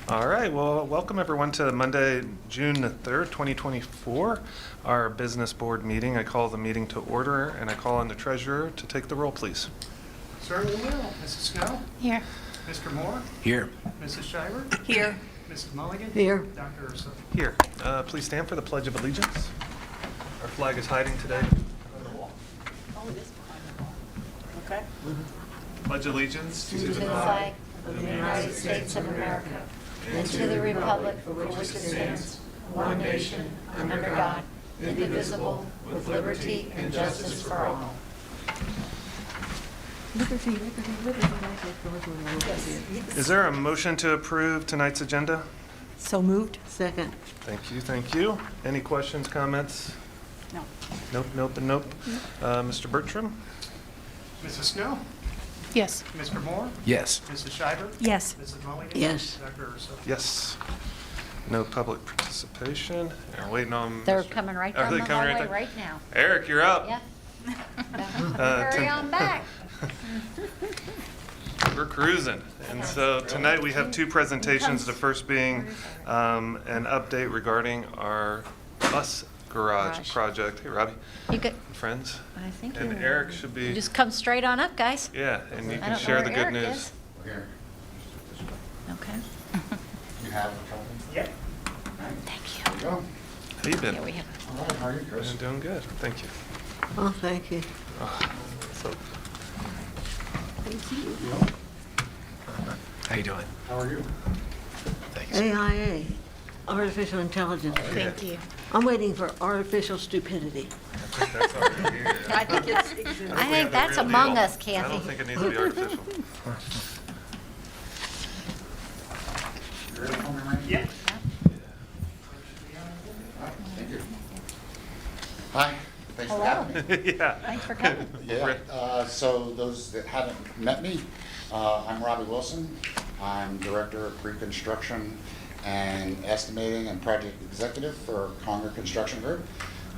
All right, well, welcome everyone to Monday, June 3rd, 2024, our business board meeting. I call the meeting to order, and I call on the treasurer to take the roll, please. Certainly will. Mrs. Snow? Here. Mr. Moore? Here. Mrs. Shiver? Here. Mrs. Mulligan? Here. Dr. Urso? Here, please stand for the Pledge of Allegiance. Our flag is hiding today on the wall. Oh, it is behind the wall. Okay. Pledge allegiance To the flag of the United States of America and to the republic for which it stands, one nation, under God, indivisible, with liberty and justice for all. Liberty, liberty, liberty. Is there a motion to approve tonight's agenda? So moved. Second. Thank you, thank you. Any questions, comments? No. Nope, nope, and nope. Mr. Bertram? Mrs. Snow? Yes. Mr. Moore? Yes. Mrs. Shiver? Yes. Mrs. Mulligan? Yes. Dr. Urso? Yes. No public participation. We're waiting on. They're Mr. coming right Are down they the coming hallway there? right now. Eric, you're up. Yep. Hurry on back. We're cruising. And so tonight we have two presentations, the first being an update regarding our bus garage project. Hey, Robbie You good? and friends. I think And you- Eric should You be, just come straight on up, guys. yeah, and you I can don't know share where the good Eric news. is. Here. Okay. You have a couple? Yep. Thank There you go. How you been? you. Yeah, we have. All right, how are you, Chris? I'm doing good, thank you. Oh, thank you. So, How you doing? How are you? Thanks. AIA, artificial intelligence. Thank you. I'm waiting for artificial stupidity. I think that's already here. I think it's. I think that's among us, I Kathy. don't think it needs to be artificial. You ready for me, Randy? Yep. Thank you. Hi, thanks for Hello. having me. Yeah. Thanks for coming. Yeah, so those that haven't met me, I'm Robbie Wilson. I'm Director of Pre-Construction and Estimating and Project Executive for Conger Construction Group.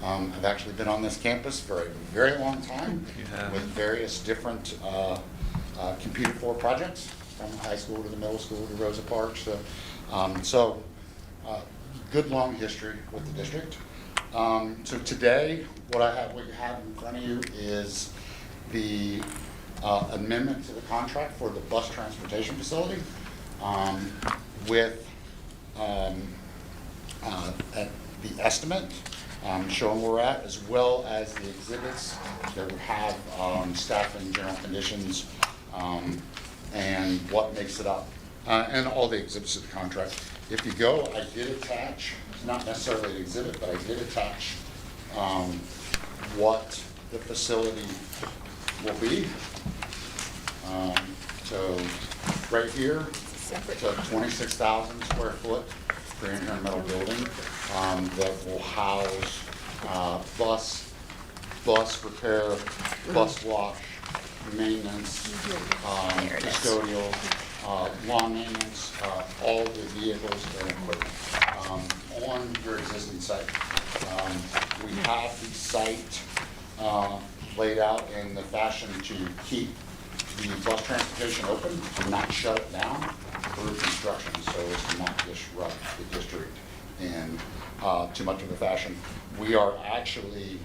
I've actually been on this campus for a very long time You have. with various different computed for projects, from high school to the middle school to Rosa Parks. So good long history with the district. So today, what you have in front of you is the amendment to the contract for the bus transportation facility with the estimate showing where we're at, as well as the exhibits that would have staff and general conditions and what makes it up, and all the exhibits of the contract. If you go, I did attach, not necessarily an exhibit, but I did attach what the facility will be. So right here, it's a 26,000 square foot 300 metal building that will house bus repair, bus wash, maintenance, There it is. custodial, lawn maintenance, all the vehicles and equipment on your existing site. We have the site laid out in the fashion to keep the bus transportation open, to not shut it down through construction, so as to not disrupt the district in too much of a fashion. We are actually,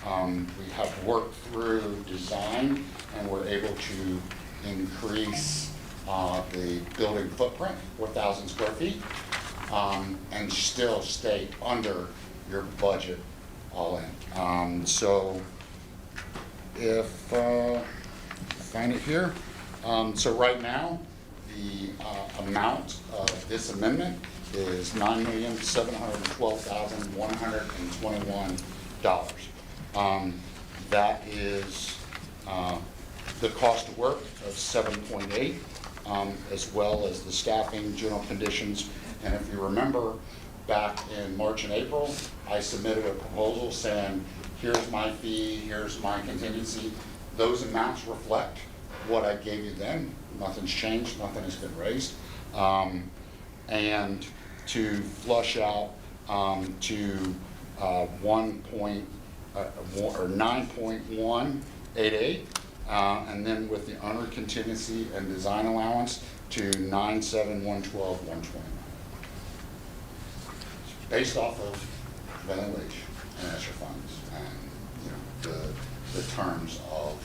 we have worked through design, and we're able to increase the building footprint, 4,000 square feet, and still stay under your budget all in. So if, find it here. So right now, the amount of this amendment is $9,712,121. That is the cost of work of 7.8, as well as the staffing, general conditions. And if you remember, back in March and April, I submitted a proposal saying, here's my fee, here's my contingency. Those amounts reflect what I gave you then. Nothing's changed, nothing has been raised. And to flush out to 9.188, and then with the owner contingency and design allowance to 9/7/112/129. Based off of prevailing wage and ESSER funds and, you know, the terms of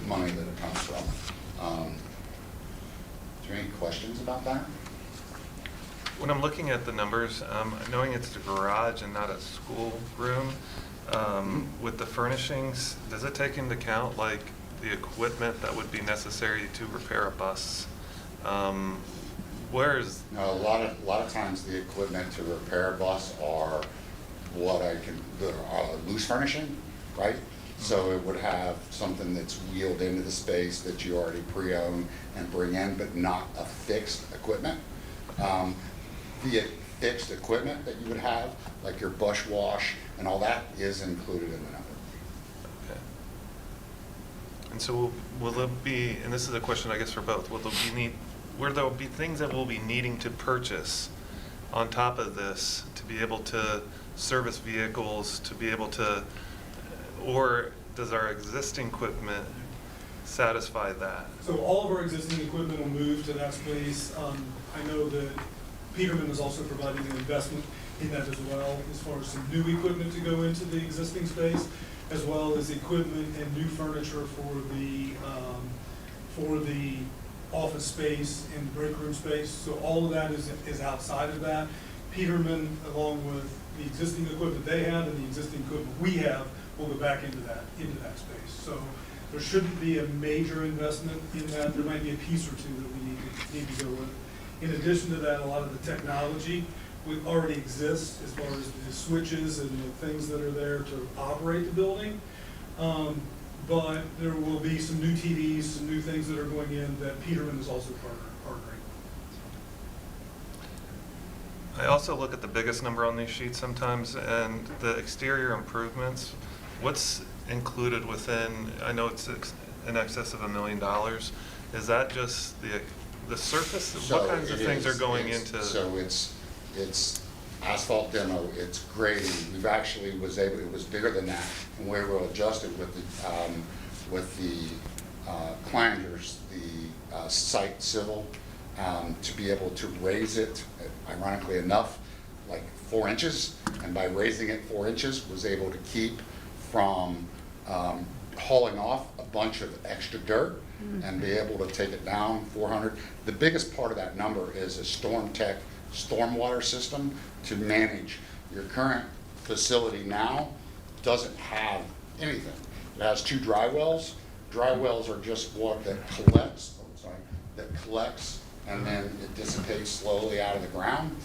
the money that it comes from. Is there any questions about that? When I'm looking at the numbers, knowing it's the garage and not a school room, with the furnishings, does it take into account like the equipment that would be necessary to repair a bus? Where's, No, a lot of times the equipment to repair a bus are the loose furnishing, right? So it would have something that's wheeled into the space that you already pre-own and bring in, but not a fixed equipment. The fixed equipment that you would have, like your bush wash and all that, is included in the number. okay. And so will there be, and this is a question I guess for both, will there be things that we'll be needing to purchase on top of this to be able to service vehicles, to be able to, or does our existing equipment satisfy that? So all of our existing equipment will move to that space. I know that Peterman is also providing an investment in that as well, as far as some new equipment to go into the existing space, as well as equipment and new furniture for the office space and break room space. So all of that is outside of that. Peterman, along with the existing equipment they have and the existing equipment we have, will go back into that space. So there shouldn't be a major investment in that. There might be a piece or two that we need to go with. In addition to that, a lot of the technology already exists as far as the switches and the things that are there to operate the building. But there will be some new TVs, some new things that are going in that Peterman is also partnering. I also look at the biggest number on these sheets sometimes, and the exterior improvements, what's included within, I know it's in excess of $1 million. Is that just the surface? So What kinds of it things are is- going it's- into? So it's asphalt demo, it's grading. We've actually it was bigger than that, and we were adjusted with the clangers, the site civil, to be able to raise it, ironically enough, like 4 inches, and by raising it 4 inches, was able to keep from hauling off a bunch of extra dirt and be able to take it down 400. The biggest part of that number is a StormTech stormwater system to manage. Your current facility now doesn't have anything. It has 2 dry wells. Dry wells are just what that collects and then it dissipates slowly out of the ground.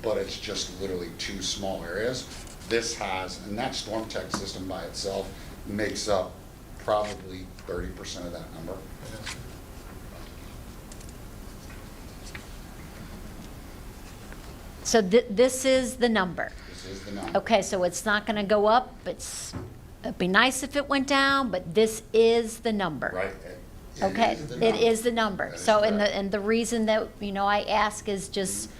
But it's just literally 2 small areas. This has, and that StormTech system by itself makes up probably 30% of that number. So this is the number. This is the number. Okay, so it's not going to go up. It'd be nice if it went down, but this is the number. Right? Okay, it is the number. That is So, and correct. the reason that, I ask is just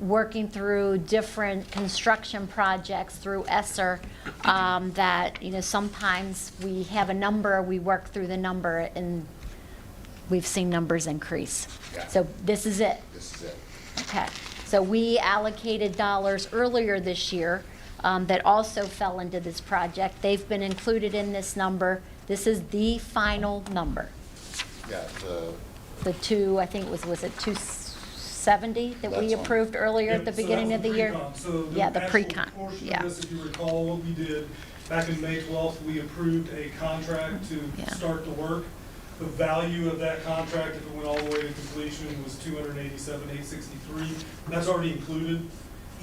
working through different construction projects through ESSER, that, sometimes we have a number, we work through the number, and we've seen numbers increase. Yeah. So this is it. This is it. Okay, so we allocated dollars earlier this year that also fell into this project. They've been included in this number. This is the final number. Yeah, The two, I think it was it 270 that we That's on. approved earlier at the Yep, so beginning that of was the year? pre-con. So Yeah, the actual pre-con, portion yeah. of this, if you recall, what we did back in May 12th, we approved a contract Yeah. to start the work. The value of that contract, if it went all the way to completion, was $287,863. That's already included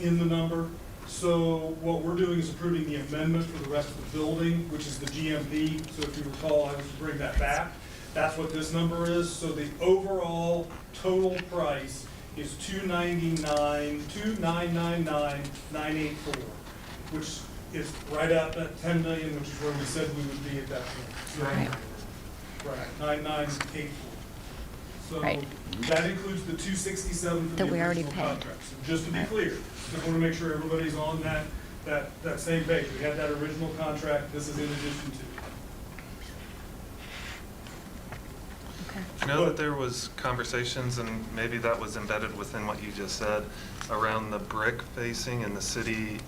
in the number. So what we're doing is approving the amendment for the rest of the building, which is the GMP. So if you recall, I was to bring that back. That's what this number is. So the overall total price is $299,984, which is right at that 10 million, which is where we said we would be at that point. Right. Right, 9984. So Right. that includes the 267 for the That we already original paid. contract. So just to be clear, just want to make sure everybody's on that same page. We had that original contract, this is in addition to. I know that there was conversations, and maybe that was embedded within what you just said, around the brick facing and the city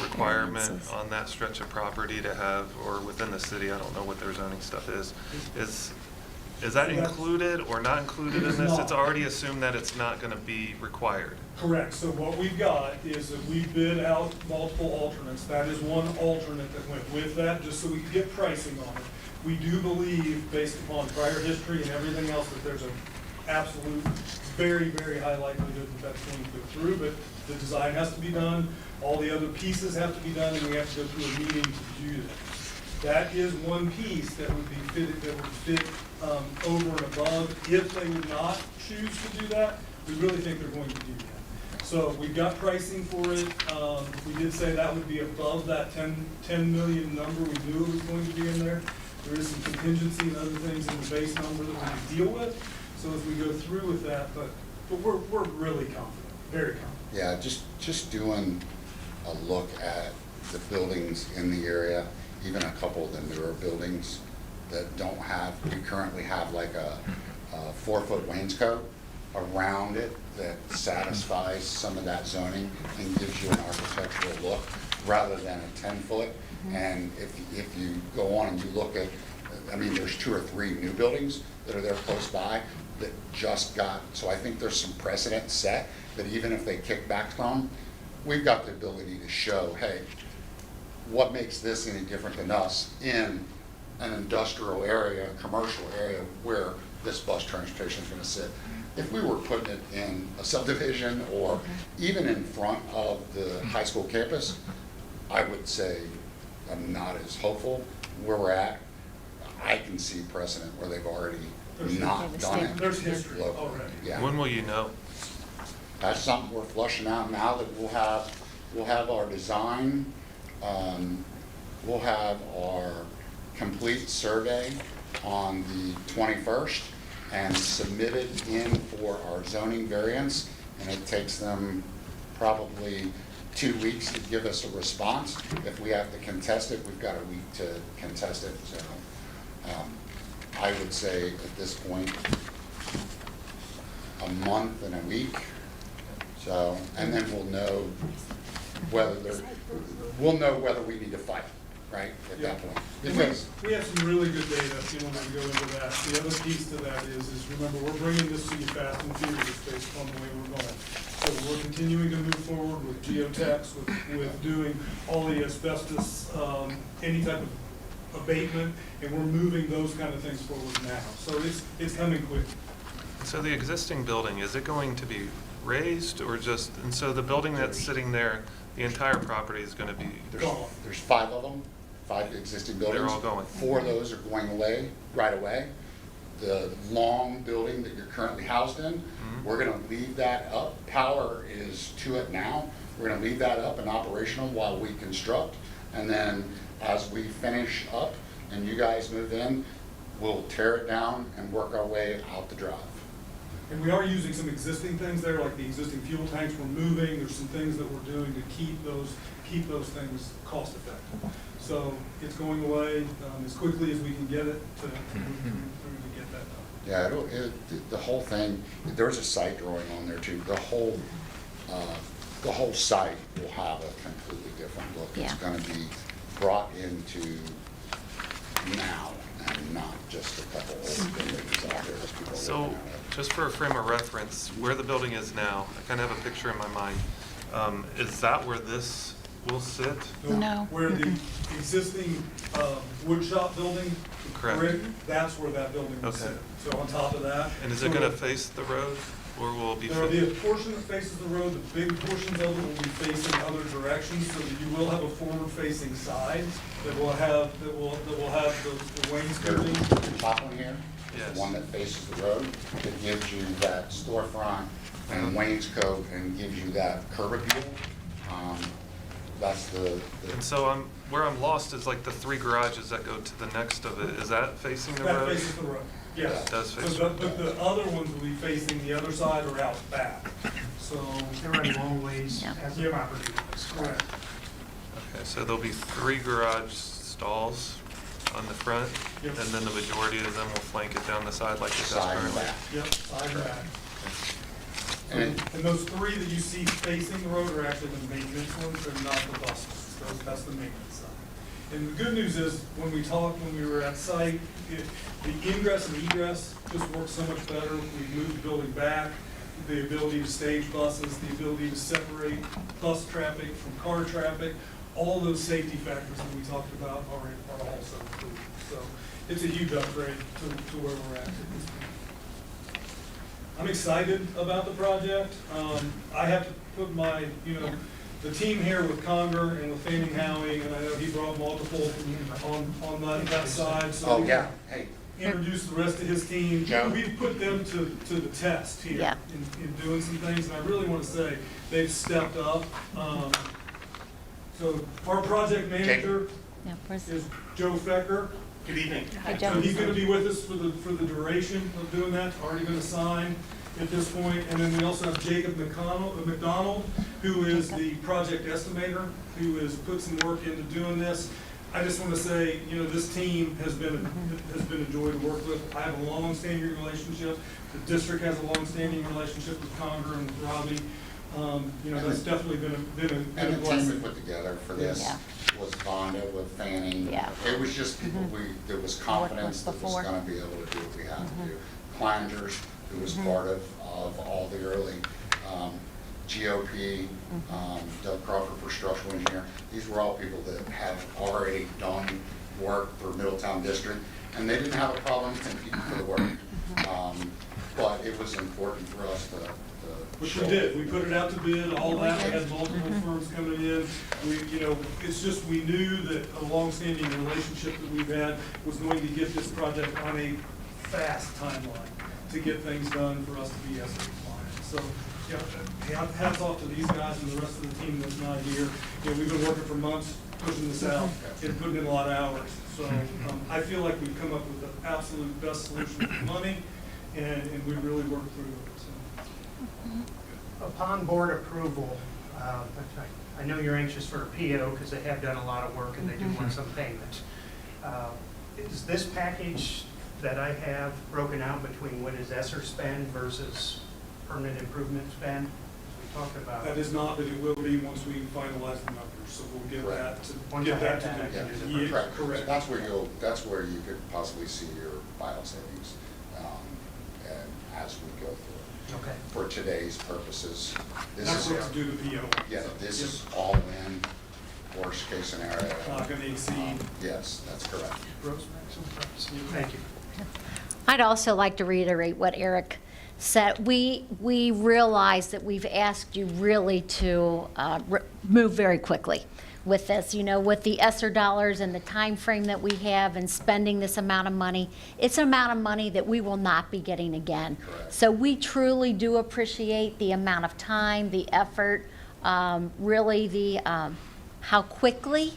requirement on that stretch of property to have, or within the city, I don't know what their zoning stuff is. Is that included or not included in this? It's already assumed that it's not going to be required. Correct, so what we've got is that we bid out multiple alternates. That is one alternate that went with that, just so we could get pricing on it. We do believe, based upon prior history and everything else, that there's an absolute, very, very high likelihood that that's going to go through, but the design has to be done, all the other pieces have to be done, and we have to go through a meeting to do that. That is one piece that would be fitted, that would fit over and above. If they would not choose to do that, we really think they're going to do that. So we've got pricing for it. We did say that would be above that 10 million number. We knew it was going to be in there. There is some contingency and other things in the base number that we can deal with. So as we go through with that, but we're really confident, very confident. Yeah, just doing a look at the buildings in the area, even a couple of the newer buildings that don't have, we currently have like a 4-foot wainscot around it that satisfies some of that zoning and gives you an architectural look rather than a 10-foot. And if you go on and you look at, I mean, there's 2 or 3 new buildings that are there close by that just got, so I think there's some precedent set that even if they kick back some, we've got the ability to show, hey, what makes this any different than us in an industrial area, a commercial area where this bus transportation is going to sit. If we were putting it in a subdivision or even in front of the high school campus, I would say I'm not as hopeful. Where we're at, I can see precedent where they've already not done it. There's history locally. already. Yeah. When will you know? That's something we're flushing out now that we'll have our design, we'll have our complete survey on the 21st and submit it in for our zoning variance, and it takes them probably 2 weeks to give us a response. If we have to contest it, we've got a week to contest it. So I would say at this point, a month and a week. So, and then we'll know whether we need to fight, right, at that point. Because We have some really good data, if you want to go into that. The other piece to that is remember, we're bringing this to you fast and furious based upon the way we're going. So we're continuing to move forward with geotechs, with doing all the asbestos, any type of abatement, and we're moving those kind of things forward now. So it's coming quick. So the existing building, is it going to be raised or just, and so the building that's sitting there, the entire property is going to be, there's 5 of them, 5 existing buildings. They're all going. 4 of those are going away right away. The long building that you're currently housed in, we're going to leave that up. Power is to it now. We're going to leave that up and operational while we construct. And then as we finish up and you guys move in, we'll tear it down and work our way out the drive. And we are using some existing things there, like the existing fuel tanks we're moving. There's some things that we're doing to keep those things cost effective. So it's going away as quickly as we can get it to move through to get that done. Yeah, the whole thing, there's a site drawing on there too. The whole site will have a completely different look. It's Yeah. going to be brought into now and not just a couple old buildings out there that people are so looking at. just for a frame of reference, where the building is now, I kind of have a picture in my mind. Is that where this will sit? No. Where the existing wood shop building, Correct. brick, that's where that building will Okay. sit. So on top of that. And is it going to face the road, or will it be? There will be a portion that faces the road, the big portions of it will be facing other directions, so that you will have a forward-facing side that will have the wainscoting. The top one here, Yes. the one that faces the road, that gives you that storefront and wainscot and gives you that curvabule. That's the And so where I'm lost is like the 3 garages that go to the next of it. Is that facing the That road? faces the road, yes. It does face So the But the other ones will be facing the other side or out back, so. They're running long ways Yeah. as the Yeah. property is. Correct. Okay, so there'll be 3 garage stalls on the front, Yep. and then the majority of them will flank it down the side like it does Side and currently. back. Yep, side and back. And And those three that you see facing the road are actually the maintenance ones, they're not the buses. That's the maintenance side. And the good news is, when we talked, when we were at site, the ingress and egress just works so much better. We moved the building back, the ability to stage buses, the ability to separate bus traffic from car traffic. All those safety factors that we talked about are also improved. So it's a huge upgrade to where we're at this point. I'm excited about the project. I have to put my, the team here with Conger and with Fanning Howie, and I know he brought multiple on that side. So oh, we yeah, hey, introduce the rest of his team. Joe. We've put them to the test here Yeah. in doing some things, and I really want to say they've stepped up. So our project manager Yeah, where's- is Joe Fecker. Good evening. Hi, So Joe. he's gonna be with us for the duration of doing that, already gonna sign at this point. And then we also have Jacob McDonald, who is the project estimator, who has put some work into doing this. I just wanna say, this team has been a joy to work with. I have a long-standing relationship. The district has a long-standing relationship with Conger and with Robbie. That's definitely been a and the team we blessing. put together for this Yeah. was Vonda with Fanning. Yeah. It was just people there was confidence that was before. gonna be able to do what we had to do. Kleinger's, who was part of all the early, GOP, Doug Crawford for structural engineer. These were all people that had already done work for Middletown District, and they didn't have a problem competing for the work. But it was important for us to Which show we did, we put it out to bid, all that, we had multiple firms coming in. It's just, we knew that a longstanding relationship that we've had was going to get this project on a fast timeline to get things done for us to be ESER compliant. So, hats off to these guys and the rest of the team that's not here. We've been working for months pushing this out and putting in a lot of hours. So, I feel like we've come up with the absolute best solution for money, and we really worked through it, so. Upon board approval, I know you're anxious for a PO because they have done a lot of work and they do want some payment. Is this package that I have broken out between what is ESSER spend versus permanent improvement spend? We talked about. That is not, but it will be once we finalize the numbers, so we'll get that to, Once get I that have to that, the. Yeah, Yeah, correct. correct. That's where you could possibly see your bio savings, and as we go through it. Okay. For today's purposes, this That's is, what to do the PO. yeah, this is all in, worst case scenario. Not gonna exceed. Yes, that's correct. Gross maximum price. Thank you. I'd also like to reiterate what Eric said. We realize that we've asked you really to move very quickly with this. With the ESSER dollars and the time frame that we have and spending this amount of money, it's an amount of money that we will not be getting again. Correct. So we truly do appreciate the amount of time, the effort, really the how quickly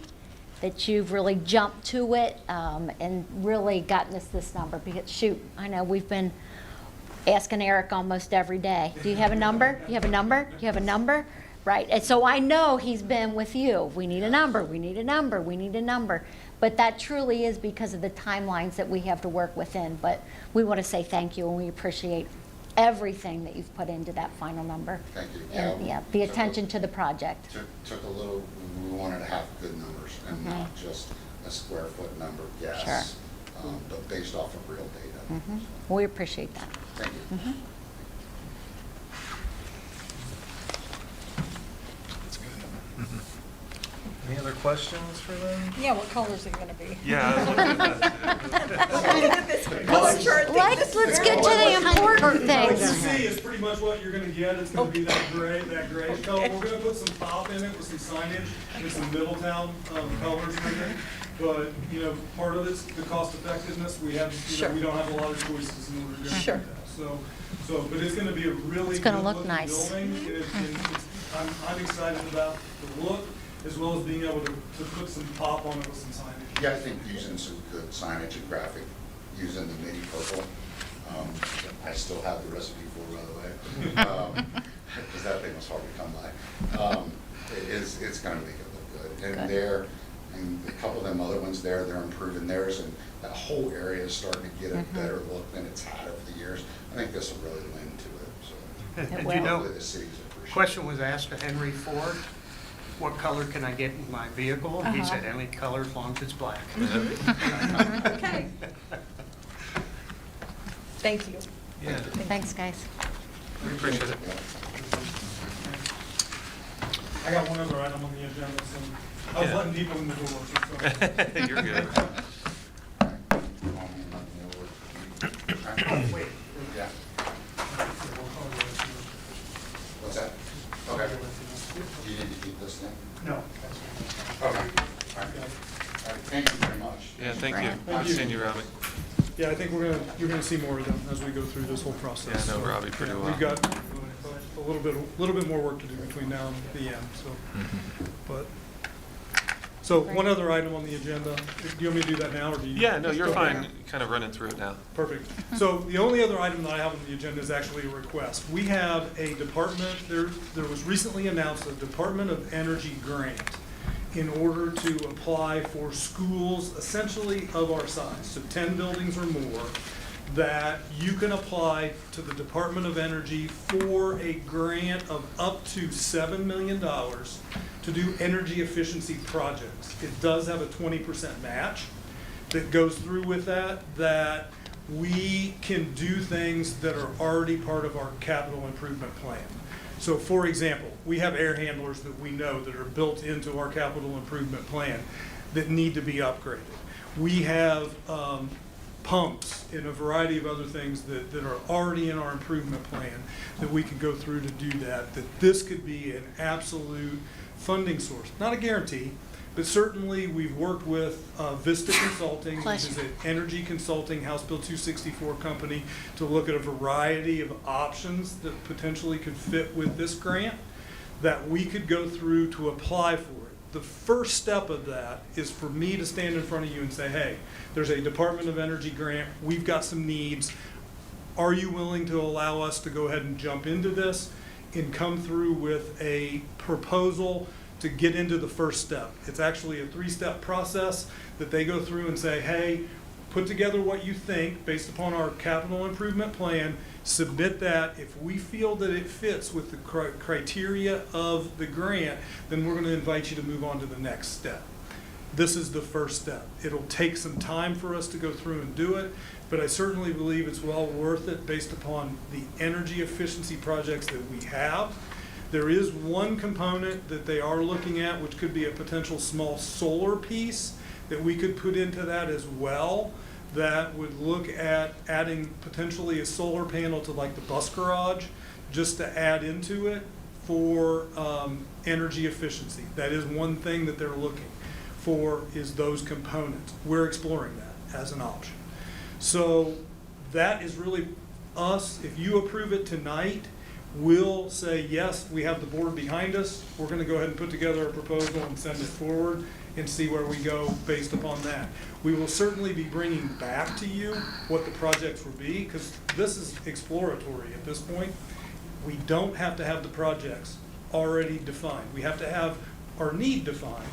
that you've really jumped to it and really gotten us this number. Because shoot, I know we've been asking Eric almost every day. Do you have a number? You have a number? You have a number? Right, and so I know he's been with you. We need a number, we need a number, we need a number. But that truly is because of the timelines that we have to work within. But we want to say thank you and we appreciate everything that you've put into that final number. Thank you. And, yeah, the attention to the project. Took a little, we wanted to have good numbers and not just a square foot number, yes. But based off of real data. We appreciate that. Thank you. Any other questions for them? Yeah, what color is it gonna be? Yeah, I was looking at that too. Color chart. Let's get to the important What you things. see is pretty much what you're gonna get. It's gonna be that grayish color. We're gonna put some pop in it with some signage and some Middletown colors in it. But, part of it's the cost effectiveness. We have, Sure. we don't have a lot of choices in order to do Sure. that. But it's gonna be a really It's good gonna look looking nice. building. I'm excited about the look as well as being able to put some pop on it with some signage. Yeah, I think using some good signage and graphic, using the midi purple, I still have the recipe for, by the way, because that thing was hard to come by. It's gonna make it look good. And Good. there, and a couple of them other ones Peterman's there, they're improving theirs, and that whole area is starting to get a better look than it's had over the years. I think this will really lend to it, so. And will. you know, Hopefully the city's appreciative. question was asked to Henry Ford, what color can I get in my vehicle? He said any color as long as it's black. Okay. Thank you. Yeah, Thanks, guys. we appreciate it. I got one other item on the agenda, so I was Yeah. letting people in the door, so. You're good. Oh, wait. Yeah, what's that? Okay. Do you need to keep this thing? No. Okay. All right. All right, thank you very much. Yeah, thank you. Thank I've you. seen you, Robbie. Yeah, I think you're gonna see more of them as we go through this whole process. Yeah, I know So, Robbie pretty yeah, well. We've got a little bit more work to do between now and the end, so. But, so one other item on the agenda, do you want me to do that now, or do you? Yeah, no, you're Okay. fine, kind of running through it now. Perfect. So the only other item that I have on the agenda is actually a request. We have a department, there was recently announced a Department of Energy grant in order to apply for schools essentially of our size, so 10 buildings or more, that you can apply to the Department of Energy for a grant of up to $7 million to do energy efficiency projects. It does have a 20% match that goes through with that we can do things that are already part of our capital improvement plan. So for example, we have air handlers that we know that are built into our capital improvement plan that need to be upgraded. We have pumps and a variety of other things that are already in our improvement plan that we could go through to do that this could be an absolute funding source. Not a guarantee, but certainly we've worked with Vista Consulting, which is an energy consulting House Bill 264 company, to look at a variety of options that potentially could fit with this grant that we could go through to apply for it. The first step of that is for me to stand in front of you and say, hey, there's a Department of Energy grant, we've got some needs. Are you willing to allow us to go ahead and jump into this and come through with a proposal to get into the first step? It's actually a 3-step process that they go through and say, hey, put together what you think based upon our capital improvement plan, submit that. If we feel that it fits with the criteria of the grant, then we're going to invite you to move on to the next step. This is the first step. It'll take some time for us to go through and do it, but I certainly believe it's well worth it based upon the energy efficiency projects that we have. There is one component that they are looking at, which could be a potential small solar piece that we could put into that as well, that would look at adding potentially a solar panel to like the bus garage, just to add into it for energy efficiency. That is one thing that they're looking for, is those components. We're exploring that as an option. So that is really us. If you approve it tonight, we'll say, yes, we have the board behind us. We're going to go ahead and put together a proposal and send it forward and see where we go based upon that. We will certainly be bringing back to you what the projects will be, because this is exploratory at this point. We don't have to have the projects already defined. We have to have our need defined.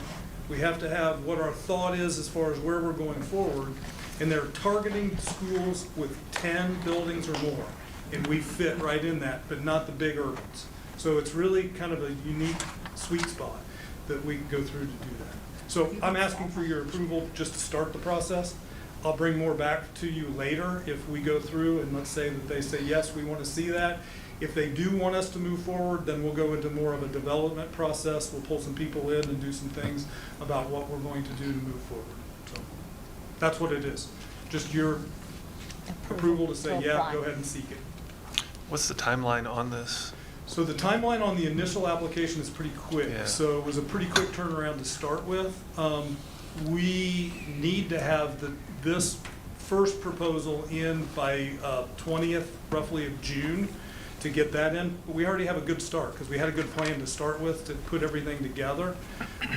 We have to have what our thought is as far as where we're going forward. And they're targeting schools with 10 buildings or more. And we fit right in that, but not the big urbans. So it's really kind of a unique sweet spot that we can go through to do that. So I'm asking for your approval just to start the process. I'll bring more back to you later if we go through and let's say that they say, yes, we want to see that. If they do want us to move forward, then we'll go into more of a development process. We'll pull some people in and do some things about what we're going to do to move forward. So that's what it is. Just your approval to say, yeah, go ahead and seek it. What's the timeline on this? So the timeline on the initial application is pretty quick. Yeah. So it was a pretty quick turnaround to start with. We need to have this first proposal in by 20th, roughly, of June, to get that in. But we already have a good start, because we had a good plan to start with, to put everything together.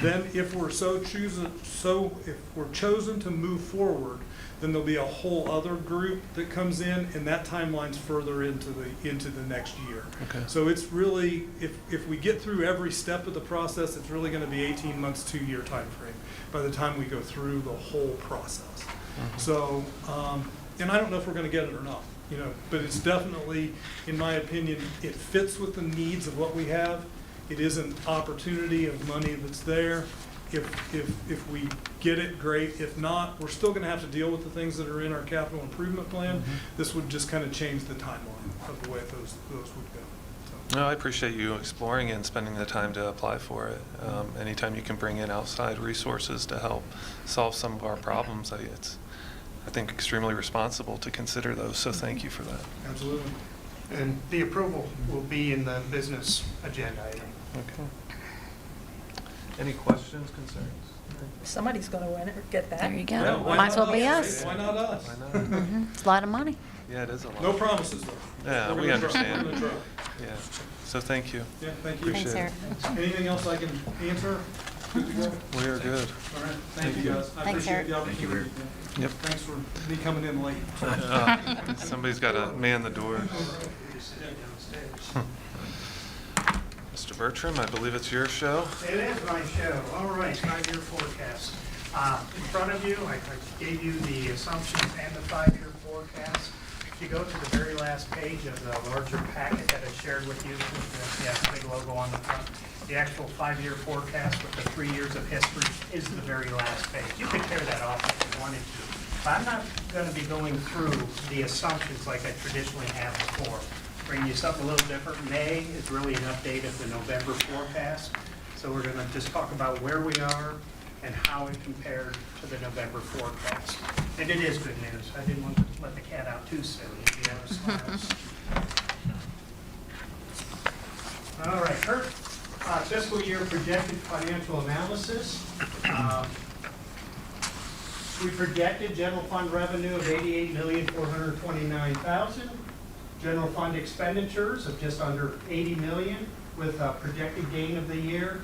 Then if we're if we're chosen to move forward, then there'll be a whole other group that comes in, and that timeline's further into the next year. Okay. So it's really, if we get through every step of the process, it's really gonna be 18 months, 2-year timeframe by the time we go through the whole process. So, and I don't know if we're gonna get it or not, you know, but it's definitely, in my opinion, it fits with the needs of what we have. It is an opportunity of money that's there. If we get it, great. If not, we're still gonna have to deal with the things that are in our capital improvement plan. This would just kind of change the timeline of the way those would go. So, No, I appreciate you exploring it and spending the time to apply for it. Anytime you can bring in outside resources to help solve some of our problems, it's, I think, extremely responsible to consider those, so thank you for that. Absolutely. And the approval will be in the business agenda item. Okay. Any questions, concerns? Somebody's going to win it or get that. There you go. Yeah, why Might as well not be us? us. Why not us? Why not? Mhm. It's a lot of money. Yeah, it is a lot. No promises, though. Yeah, We're we gonna try. understand. We're gonna try. Yeah, so thank you. Yeah, thank you. Appreciate Thanks, it. Eric. Anything else I can answer? Good to go? We are good. All right, thank you, guys. I Thanks, appreciate Eric. the opportunity. Yep. Thanks for me coming in late. Somebody's got to man the doors. Mr. Bertram, I believe it's your show. It is my show. All right, 5-year forecast. In front of you, I gave you the assumptions and the 5-year forecast. If you go to the very last page of the larger packet that I shared with you, the big logo on the front, the actual 5-year forecast with the 3 years of history is the very last page. You could tear that off if you wanted to. But I'm not going to be going through the assumptions like I traditionally have before. Bring you something a little different. May is really an update of the November forecast. So we're going to just talk about where we are and how it compared to the November forecast. And it is good news. I didn't want to let the cat out too soon. The other slides. All right, Kurt. Fiscal year projected financial analysis. We projected general fund revenue of $88,429,000. General fund expenditures of just under $80 million, with a projected gain of the year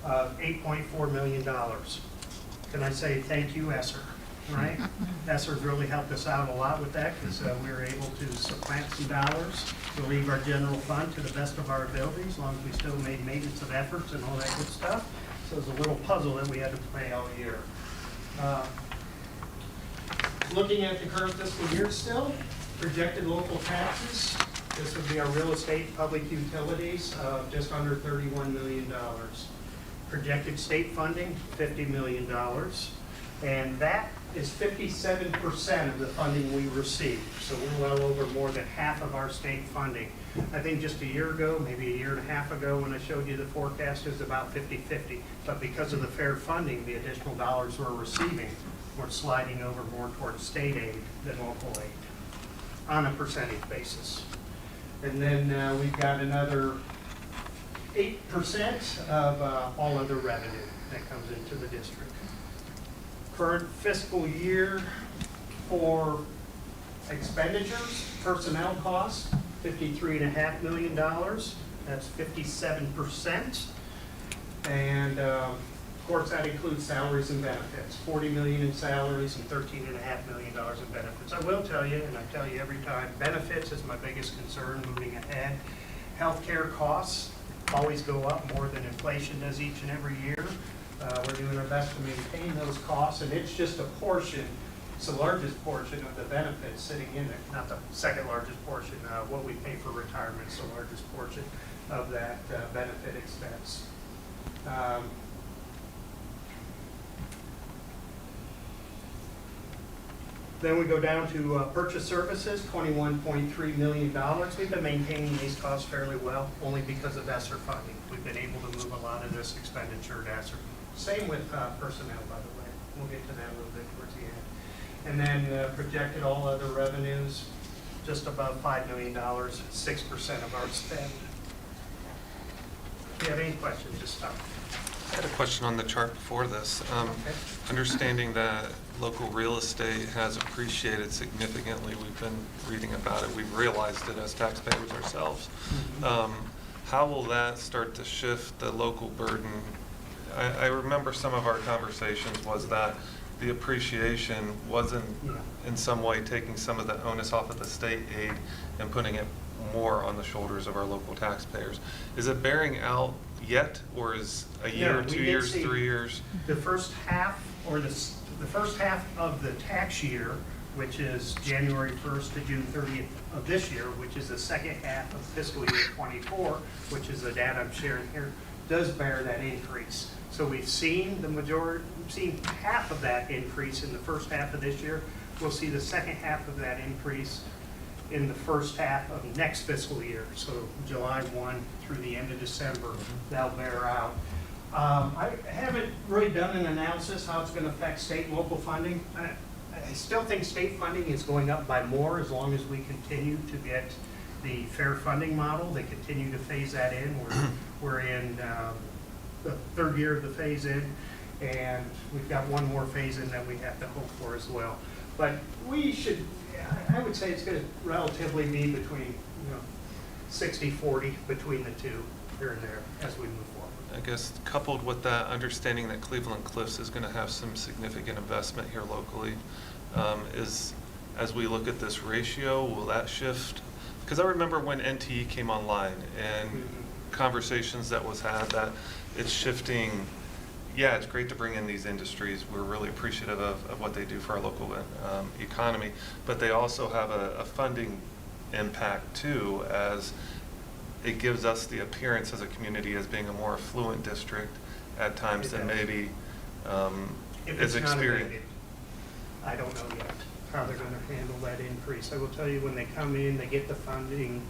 of $8.4 million. Can I say thank you, Esser? Right? Esser's really helped us out a lot with that, because we were able to supplant some dollars to leave our general fund to the best of our ability, as long as we still made maintenance of efforts and all that good stuff. So it was a little puzzle that we had to play all year. Looking at the current fiscal year still, projected local taxes, this would be our real estate, public utilities, just under $31 million. Projected state funding, $50 million. And that is 57% of the funding we receive. So we're well over more than half of our state funding. I think just a year ago, maybe a year and a half ago, when I showed you the forecast, it was about 50-50. But because of the fair funding, the additional dollars we're receiving, we're sliding over more towards state aid than local aid on a percentage basis. And then we've got another 8% of all other revenue that comes into the district. Current fiscal year for expenditures, personnel costs, $53.5 million. That's 57%. And of course, that includes salaries and benefits. $40 million in salaries and $13.5 million in benefits. I will tell you, and I tell you every time, benefits is my biggest concern moving ahead. Healthcare costs always go up more than inflation does each and every year. We're doing our best to maintain those costs, and it's just a portion. It's the largest portion of the benefits sitting in it, not the second largest portion. What we pay for retirement is the largest portion of that benefit expense. Then we go down to purchase services, $21.3 million. We've been maintaining these costs fairly well, only because of ESSER funding. We've been able to move a lot of this expenditure to ESSER. Same with personnel, by the way. We'll get to that a little bit towards the end. And then projected all other revenues, just above $5 million, 6% of our spend. If you have any questions, just stop. I had a question on the chart before this. Okay. Understanding that local real estate has appreciated significantly, we've been reading about it, we've realized it as taxpayers ourselves. How will that start to shift the local burden? I remember some of our conversations was that the appreciation wasn't in some way taking some of the onus off of the state aid and putting it more on the shoulders of our local taxpayers. Is it bearing out yet, or is a year, No, we 2 did years, see 3 years? The first half, or the first half of the tax year, which is January 1st to June 30th of this year, which is the second half of fiscal year '24, which is the data I'm sharing here, does bear that increase. So we've seen we've seen half of that increase in the first half of this year. We'll see the second half of that increase in the first half of next fiscal year. So July 1 through the end of December, that'll bear out. I haven't really done an analysis how it's going to affect state and local funding. I still think state funding is going up by more as long as we continue to get the fair funding model. They continue to phase that in. We're in the third year of the phase in, and we've got one more phase in that we have to hope for as well. But we should, I would say it's going to relatively be between 60-40 between the two here and there as we move forward. I guess coupled with that understanding that Cleveland Cliffs is going to have some significant investment here locally, as we look at this ratio, will that shift? Because I remember when NTE came online and conversations that was had that it's shifting. Yeah, it's great to bring in these industries. We're really appreciative of what they do for our local economy, but they also have a funding impact too, as it gives us the appearance as a community as being a more affluent district at times than maybe If is it's not experienced. abated, I don't know yet how they're going to handle that increase. I will tell you, when they come in, they get the funding,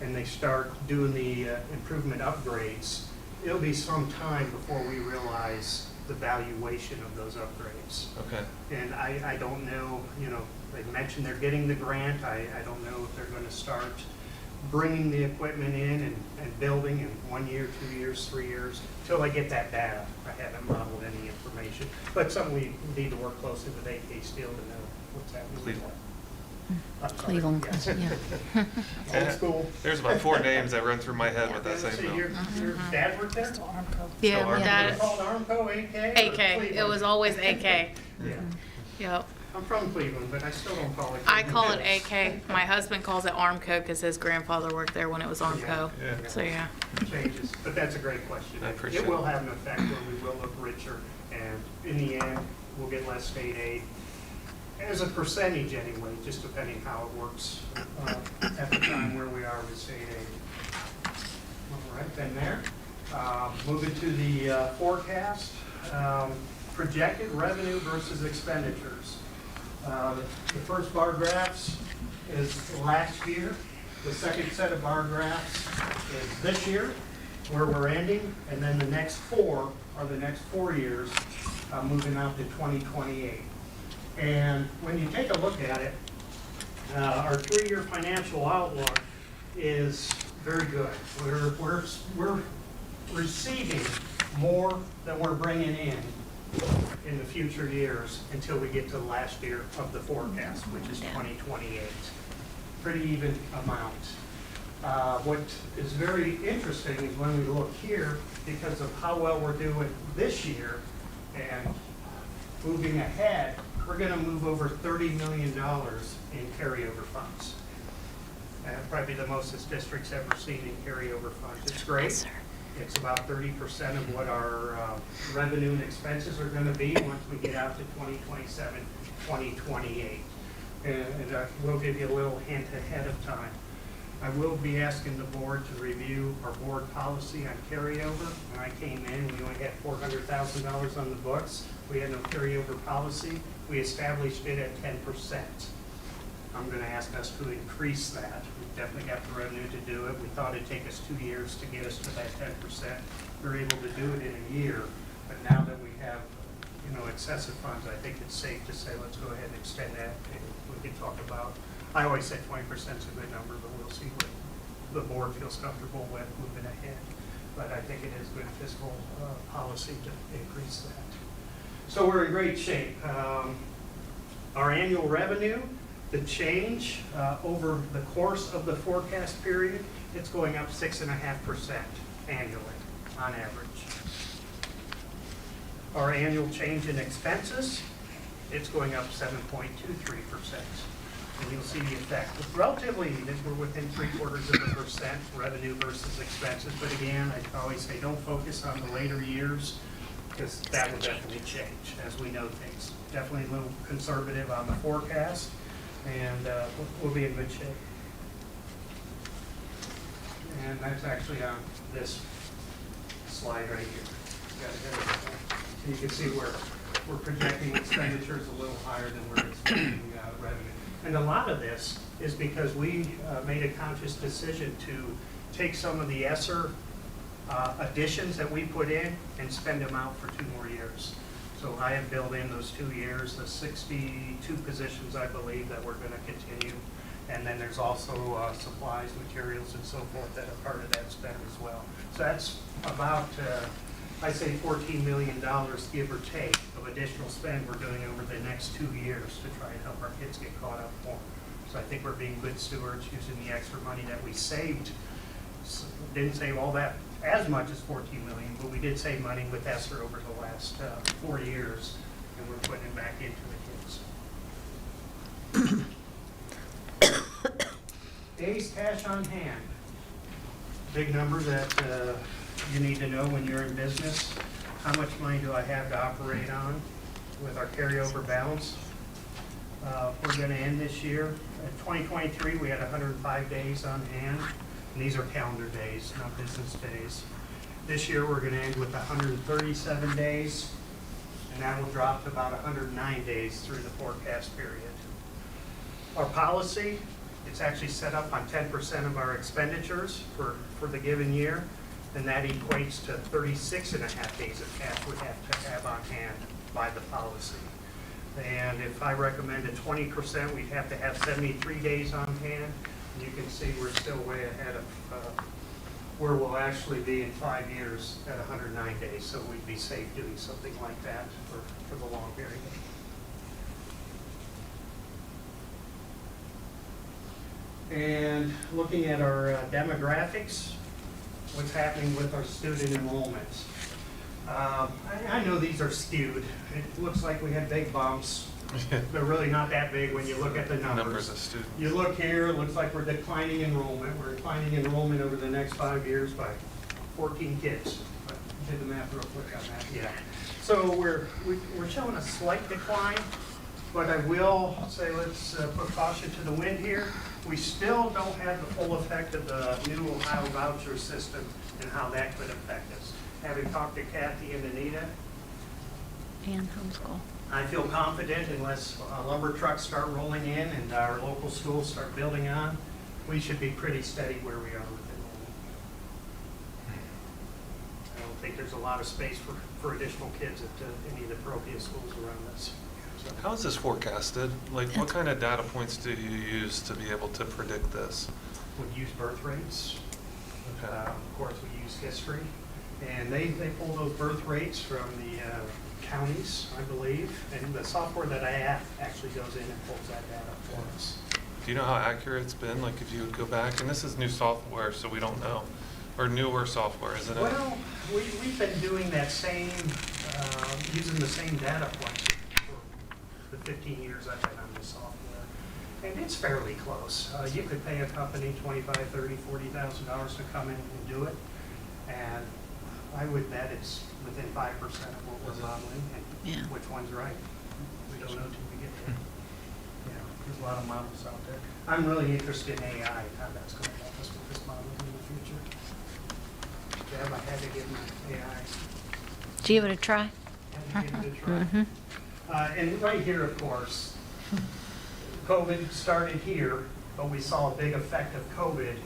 and they start doing the improvement upgrades, it'll be some time before we realize the valuation of those upgrades. Okay. And I don't know, they mentioned they're getting the grant. I don't know if they're going to start bringing the equipment in and building in 1 year, 2 years, 3 years, until I get that data. I haven't modeled any information. But something we need to work closely with AK Steel to know what's happening with that. I'm sorry. Cleveland, Yes. yeah. Old school. There's about 4 names that run through my head with that So same your bill. dad worked there? It's Armco. Yeah, Was Dad- it called Armco, AK? or AK. It Cleveland? was always AK. Yeah. Yep. I'm from Cleveland, but I still don't call it. I call it Cleveland. AK. My husband calls it Armco because his grandfather worked there when it was Armco. Yeah. So yeah. Changes, but that's a great question. I appreciate It will it. have an effect where we will look richer, and in the end, we'll get less state aid. As a percentage anyway, just depending how it works at the time where we are with state aid. All right, then there. Moving to the forecast, projected revenue versus expenditures. The first bar graphs is last year. The second set of bar graphs is this year, where we're ending, and then the next 4 are the next 4 years, moving out to 2028. And when you take a look at it, our 3-year financial outlook is very good. We're receiving more than we're bringing in the future years until we get to the last year of the forecast, which is 2028. Pretty even amount. What is very interesting is when we look here, because of how well we're doing this year and moving ahead, we're going to move over $30 million in carryover funds. Probably the most this district's ever seen in carryover funds. It's great. Yes, sir. It's about 30% of what our revenue and expenses are going to be once we get out to 2027, 2028. And I will give you a little hint ahead of time. I will be asking the board to review our board policy on carryover. When I came in, we only had $400,000 on the books. We had no carryover policy. We established it at 10%. I'm going to ask us to increase that. We've definitely got the revenue to do it. We thought it'd take us 2 years to get us to that 10%. We were able to do it in a year, but now that we have, excessive funds, I think it's safe to say, let's go ahead and extend that, and we can talk about, I always say 20% is a good number, but we'll see what the board feels comfortable with moving ahead. but I think it is good fiscal policy to increase that. So we're in great shape. Our annual revenue, the change over the course of the forecast period, it's going up 6.5% annually on average. Our annual change in expenses, it's going up 7.23%. And you'll see the effect. Relatively, we're within 0.75% revenue versus expenses. But again, I always say don't focus on the later years because that will definitely change as we know things. Definitely a little conservative on the forecast, and we'll be in good shape. And that's actually on this slide right here. So you can see we're projecting expenditures a little higher than we're expecting revenue. And a lot of this is because we made a conscious decision to take some of the ESSER additions that we put in and spend them out for 2 more years. So I have built in those 2 years, the 62 positions, I believe, that we're going to continue. And then there's also supplies, materials, and so forth that are part of that spend as well. So that's about, I say $14 million, give or take, of additional spend we're doing over the next 2 years to try and help our kids get caught up more. So I think we're being good stewards using the extra money that we saved. Didn't save all that as much as $14 million, but we did save money with ESSER over the last 4 years, and we're putting it back into the kids. Days cash on hand. Big number that you need to know when you're in business. How much money do I have to operate on with our carryover balance? We're going to end this year. In 2023, we had 105 days on hand. And these are calendar days, not business days. This year, we're going to end with 137 days, and that will drop to about 109 days through the forecast period. Our policy, it's actually set up on 10% of our expenditures for the given year, and that equates to 36.5 days of cash we have to have on hand by the policy. And if I recommend a 20%, we'd have to have 73 days on hand. And you can see we're still way ahead of where we'll actually be in 5 years at 109 days. So we'd be safe doing something like that for the long period. And looking at our demographics, what's happening with our student enrollments. I know these are skewed. It looks like we had big bumps. They're really not that big when you look at the numbers. Of students. You look here, it looks like we're declining enrollment. We're declining enrollment over the next 5 years by 14 kids. I did the math real quick on that, yeah. So we're showing a slight decline, but I will say let's put caution to the wind here. We still don't have the full effect of the new Ohio voucher system and how that could affect us. Having talked to Kathy and Anita, And homeschool. I feel confident unless lumber trucks start rolling in and our local schools start building on, we should be pretty steady where we are with enrollment. I don't think there's a lot of space for additional kids at any of the parochial schools around us. So, How is this forecasted? Like, what kind of data points do you use to be able to predict this? we use birth rates. Okay. Of course, we use history. And they pull those birth rates from the counties, I believe. And the software that I have actually goes in and pulls that data for us. Do you know how accurate it's been? Like, if you would go back, and this is new software, so we don't know, or newer software, isn't it? Well, we've been doing that same, using the same data points for the 15 years I've been on this software. And it's fairly close. You could pay a company $25,000, $30,000, $40,000 to come in and do it. And I would bet it's within 5% of what we're modeling, and Yeah. which one's right. We don't know till we get there. Yeah, there's a lot of models out there. I'm really interested in AI, how that's going to help us with this modeling in the future. Deb, I had to give my AI. Give it a try. Had to give it a try. Mhm. And right here, of course, COVID started here, but we saw a big effect of COVID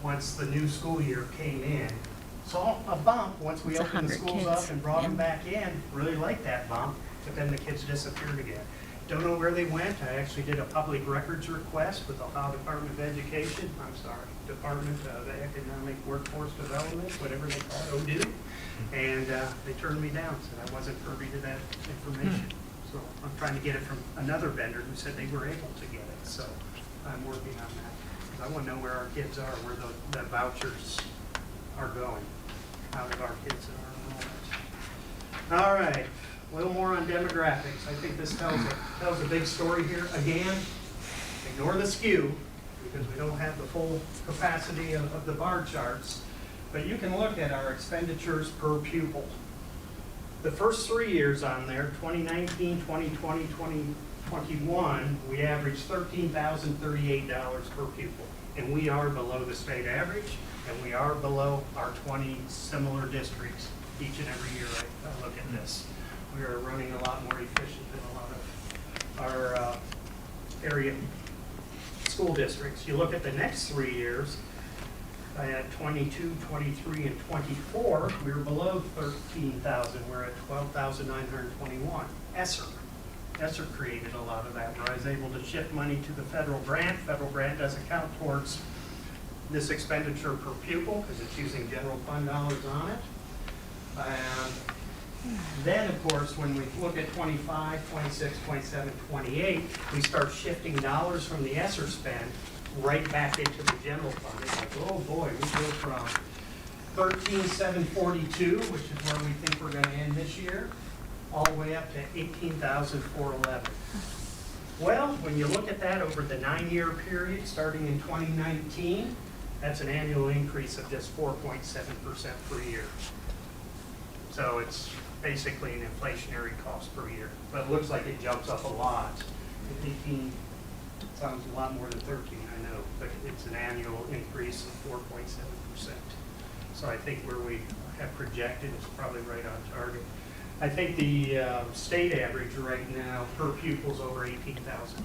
once the new school year came in. Saw a bump once we It's opened the 100 schools kids, up and brought them yeah. back in. Really liked that bump, but then the kids disappeared again. don't know where they went. I actually did a public records request with the Ohio Department of Education, Department of Economic Workforce Development, whatever they call it, ODU. And they turned me down, said I wasn't privy to that information. So I'm trying to get it from another vendor who said they were able to get it. So I'm working on that. 'Cause I want to know where our kids are, where the vouchers are going, out of our kids in our enrollment. All right, a little more on demographics. I think this tells a big story here. Again, ignore the skew, because we don't have the full capacity of the bar charts. But you can look at our expenditures per pupil. The first 3 years on there, 2019, 2020, 2021, we averaged $13,038 per pupil. And we are below the state average, and we are below our 20 similar districts each and every year I look at this. We are running a lot more efficient than a lot of our area school districts. You look at the next 3 years, at 22, 23, and 24, we were below 13,000. We're at 12,921. ESSER created a lot of that, where I was able to shift money to the federal grant. Federal grant doesn't count towards this expenditure per pupil because it's using general fund dollars on it. And then, of course, when we look at 25, 26, 27, 28, we start shifting dollars from the ESSER spend right back into the general fund. It's like, oh boy, we go from 13,742, which is where we think we're going to end this year, all the way up to 18,411. Well, when you look at that over the 9-year period, starting in 2019, that's an annual increase of just 4.7% per year. So it's basically an inflationary cost per year. But it looks like it jumps up a lot. 18 sounds a lot more than 13, I know, but it's an annual increase of 4.7%. So I think where we have projected is probably right on target. I think the state average right now per pupil is over 18,000.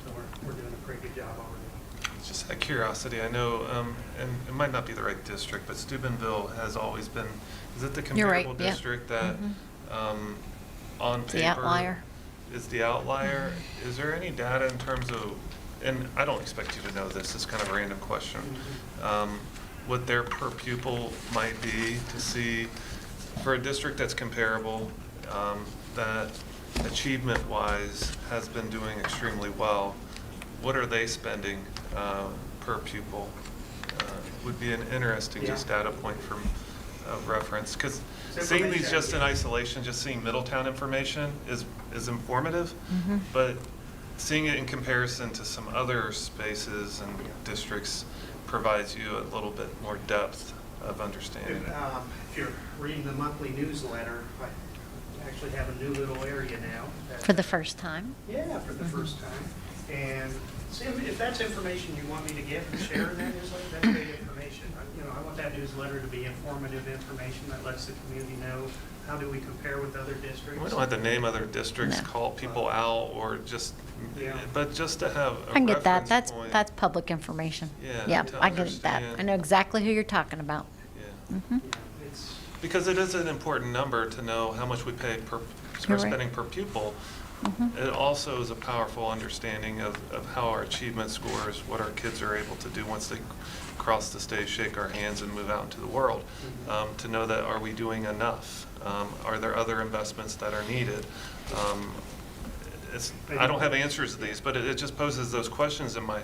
So we're doing a pretty good job already. Just out of curiosity, I know, and it might not be the right district, but Steubenville has always been, is it the You're right, comparable yeah. district that on paper The outlier. is the outlier? Is there any data in terms of, and I don't expect you to know this, it's kind of a random question, what their per pupil might be to see for a district that's comparable, that achievement-wise has been doing extremely well, what are they spending per pupil? Would be an interesting just data point from reference, because seeing these just in isolation, just seeing Middletown information is informative, but seeing it in comparison to some other spaces and districts provides you a little bit more depth of understanding. If you're reading the monthly newsletter, I actually have a new little area now. For the first time? Yeah, for the first time. And see, if that's information you want me to get and share in that newsletter, that's great information. I want that newsletter to be informative information that lets the community know how do we compare with other districts. We don't have to name other districts, No. call people out, or just, Yeah. but just to have a I can get that. reference point. That's public information. Yeah, Yep, to I get that. understand. I know exactly who you're talking about. Yeah. Mhm. It's, Because it is an important number to know how much we pay per, You're we're right. spending per pupil. Mhm. It also is a powerful understanding of how our achievement scores, what our kids are able to do once they cross the stage, shake our hands, and move out into the world. To know that, are we doing enough? Are there other investments that are needed? I don't have answers to these, but it just poses those questions in my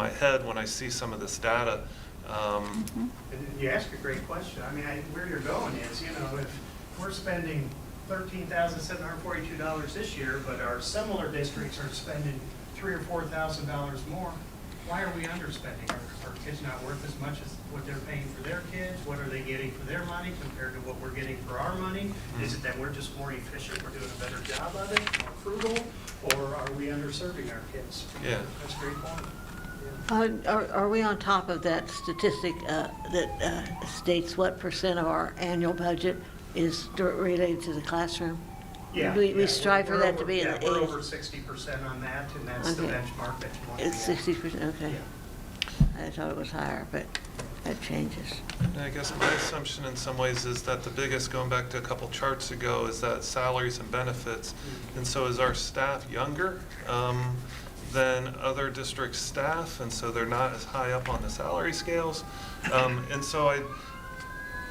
head when I see some of this data. and you ask a great question. I mean, where you're going is, if we're spending $13,742 this year, but our similar districts are spending $3,000 or $4,000 more, why are we underspending? Are kids not worth as much as what they're paying for their kids? What are they getting for their money compared to what we're getting for our money? Is it that we're just more efficient, we're doing a better job of it, more frugal, or are we underserving our kids? Yeah. That's a great point. Yeah. Are we on top of that statistic that states what % of our annual budget is related to the classroom? Yeah. We strive for We're that over- to be in yeah, the we're 80s. over 60% on that, and that's the Okay. benchmark that you want to be It's at. 60%, okay. Yeah. I thought it was higher, but that changes. And I guess my assumption in some ways is that the biggest, going back to a couple charts ago, is that salaries and benefits. And so is our staff younger than other district staff? And so they're not as high up on the salary scales. And so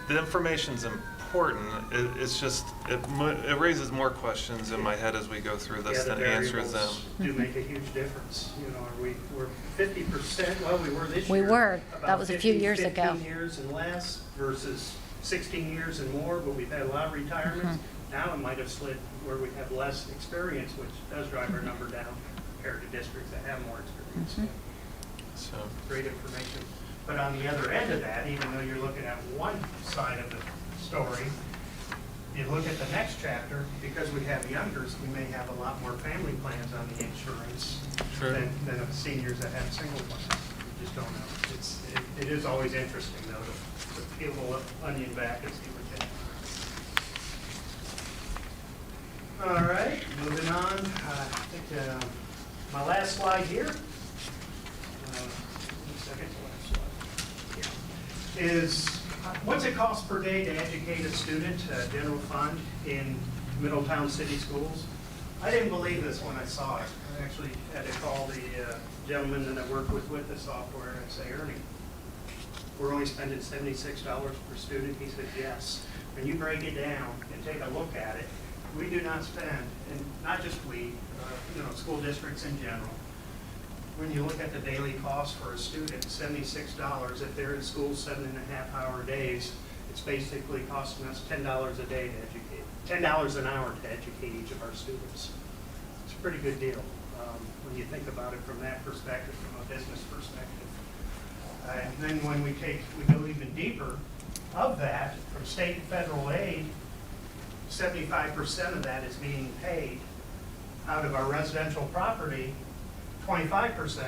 the information's important. It's just, it raises more questions in my head as we go through this Yeah, the than answers them. variables do make a huge difference. You know, we're 50%, well, we were this We year. were. That about was a few 50, years ago. 15 years and less versus 16 years and more, but we've had a lot of retirements. Mm-hmm. Now it might have slid where we have less experience, which does drive our number down compared to districts that have more experience. Mhm. So, Great information. But on the other end of that, even though you're looking at one side of the story, you look at the next chapter, because we have youngers, we may have a lot more family plans on the insurance Sure. than of seniors that have single plans. You just don't know. It is always interesting, though, to peel the onion back and see what you have. All right, moving on. I think my last slide here. Second to last slide. Yeah. Is what's it cost per day to educate a student, general fund, in Middletown City Schools? I didn't believe this when I saw it. I actually had to call the gentleman that I work with the software and say, Ernie, we're only spending $76 per student. He said, yes. When you break it down and take a look at it, we do not spend, and not just we, school districts in general. When you look at the daily cost for a student, $76. If they're in school 7.5-hour days, it's basically costing us $10 a day to educate, $10 an hour to educate each of our students. It's a pretty good deal when you think about it from that perspective, from a business perspective. And then when we go even deeper of that, from state and federal aid, 75% of that is being paid out of our residential property. 25%,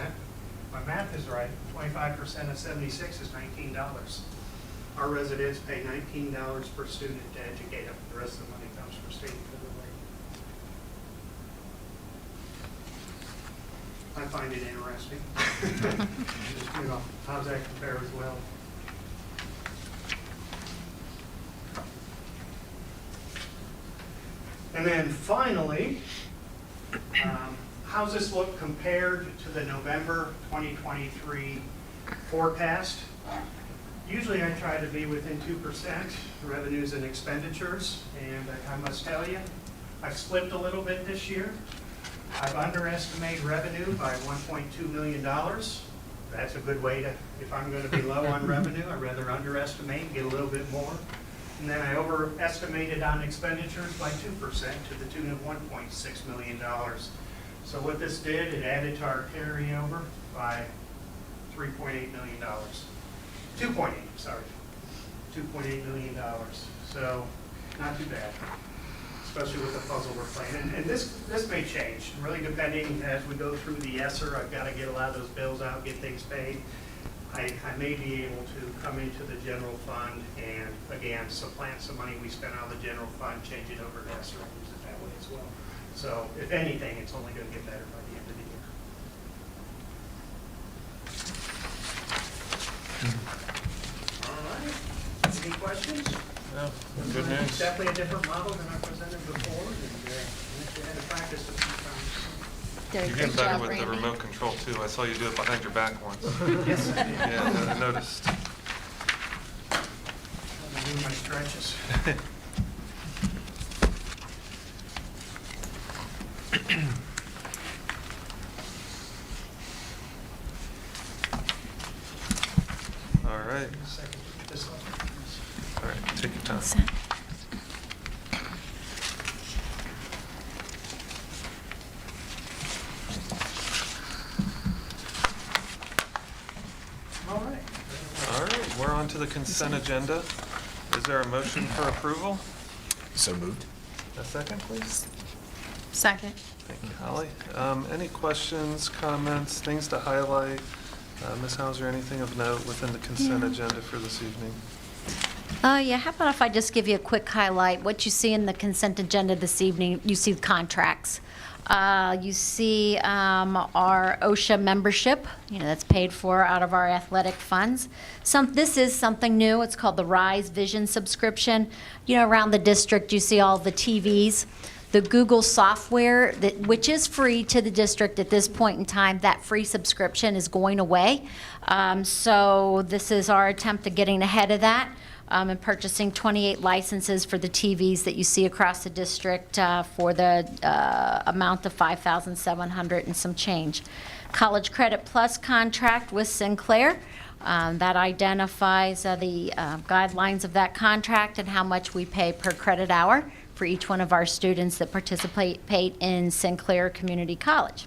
my math is right, 25% of 76 is $19. Our residents pay $19 per student to educate them. The rest of the money comes from state and federal aid. I find it interesting. Just, how does that compare as well? And then finally, how's this look compared to the November 2023 forecast? Usually I try to be within 2% revenues and expenditures, and I must tell you, I've slipped a little bit this year. I've underestimated revenue by $1.2 million. That's a good way to, if I'm going to be low on revenue, I'd rather underestimate and get a little bit more. And then I overestimated on expenditures by 2% to the tune of $1.6 million. So what this did, it added to our carryover by $3.8 million. $2.8 million. So not too bad, especially with the puzzle we're playing. And this may change, really depending as we go through the ESSER. I've got to get a lot of those bills out, get things paid. I may be able to come into the general fund and, again, supplant some money we spent on the general fund, change it over to ESSER and use it that way as well. So if anything, it's only going to get better by the end of the year. All right. Any questions? no, good news. It's definitely a different model than I presented before, and I actually had to practice it a few times. Did a You're great getting better job, with the Randy. remote control too. I saw you do it behind your back once. Yes, I did. Yeah, I noticed. I'm doing my stretches. All right, Second, this one. all right, take your time. All right. All right, we're on to the consent agenda. Is there a motion for approval? So moved. A second, please. Second. Thank you, Holly. Any questions, comments, things to highlight? Ms. Hauser, anything of note within the consent agenda for this evening? Yeah, how about if I just give you a quick highlight? What you see in the consent agenda this evening, you see contracts. You see our OSHA membership, that's paid for out of our athletic funds. This is something new. It's called the Rise Vision subscription. Around the district, you see all the TVs. The Google software, which is free to the district at this point in time, that free subscription is going away. So this is our attempt at getting ahead of that. And purchasing 28 licenses for the TVs that you see across the district for the amount of $5,700 and some change. College Credit Plus contract with Sinclair. That identifies the guidelines of that contract and how much we pay per credit hour for each one of our students that participate in Sinclair Community College.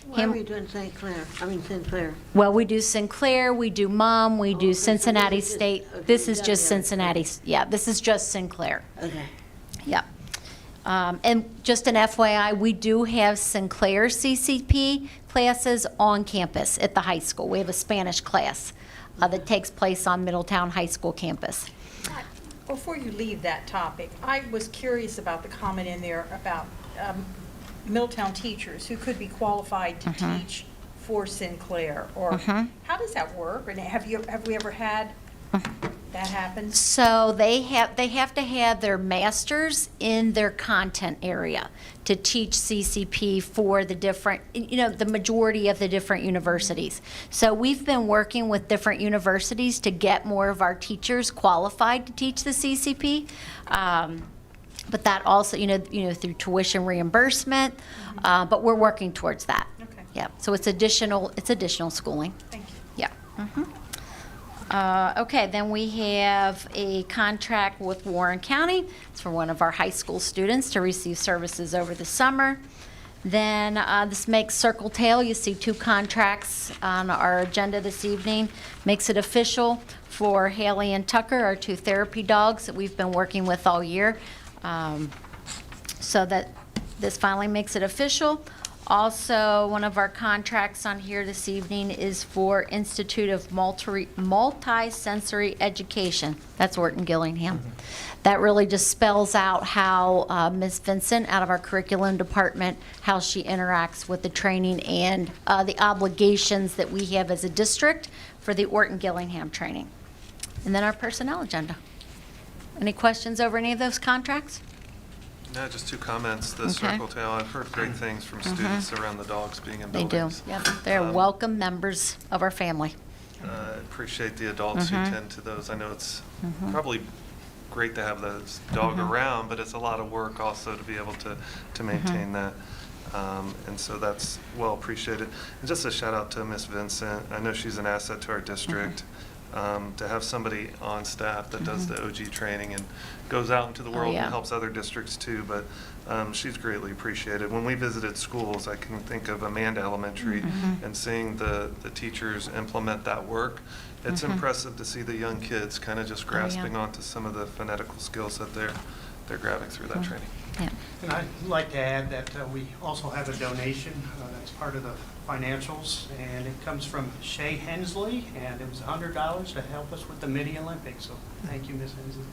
Why are we doing Sinclair? Well, we do Sinclair, we do MUM, we do Cincinnati State. This is just Cincinnati. Yeah, this is just Sinclair. Okay. Yeah. And just an FYI, we do have Sinclair CCP classes on campus at the high school. We have a Spanish class that takes place on Middletown High School campus. Before you leave that topic, I was curious about the comment in there about Middletown teachers who could be qualified to teach for Sinclair, or how does that work? And have we ever had that happen? So they have to have their masters in their content area to teach CCP for the different, the majority of the different universities. So we've been working with different universities to get more of our teachers qualified to teach the CCP. But that also, through tuition reimbursement, but we're working towards that. Okay. Yeah, so it's additional schooling. Thank you. Yeah. Okay, then we have a contract with Warren County. It's for one of our high school students to receive services over the summer. Then this makes Circle Tail. You see 2 contracts on our agenda this evening. Makes it official for Haley and Tucker, our 2 therapy dogs that we've been working with all year. So that this finally makes it official. Also, one of our contracts on here this evening is for Institute of Multi-Sensory Education. That's Orton Gillingham. That really just spells out how Ms. Vincent, out of our curriculum department, how she interacts with the training and the obligations that we have as a district for the Orton Gillingham training. And then our personnel agenda. Any questions over any of those contracts? No, just 2 comments. The Okay. Circle Tail, I've heard great things from students around the dogs being in They do. buildings. Yep. They're welcome members of our family. Appreciate the adults who tend to those. I know it's probably great to have the dog around, but it's a lot of work also to be able to maintain that. And so that's well appreciated. And just a shout out to Miss Vincent. I know she's an asset to our district. To have somebody on staff that does the OG training and goes out into the world yeah. and helps other districts too, but she's greatly appreciated. When we visited schools, I can think of Amanda Elementary and seeing the teachers implement that work. It's impressive to see the young kids kind of just grasping onto some of the phonetical skills that they're grabbing through that training. Yeah. And I'd like to add that we also have a donation that's part of the financials, and it comes from Shay Hensley, and it was $100 to help us with the Midi Olympics. So thank you, Ms. Hensley.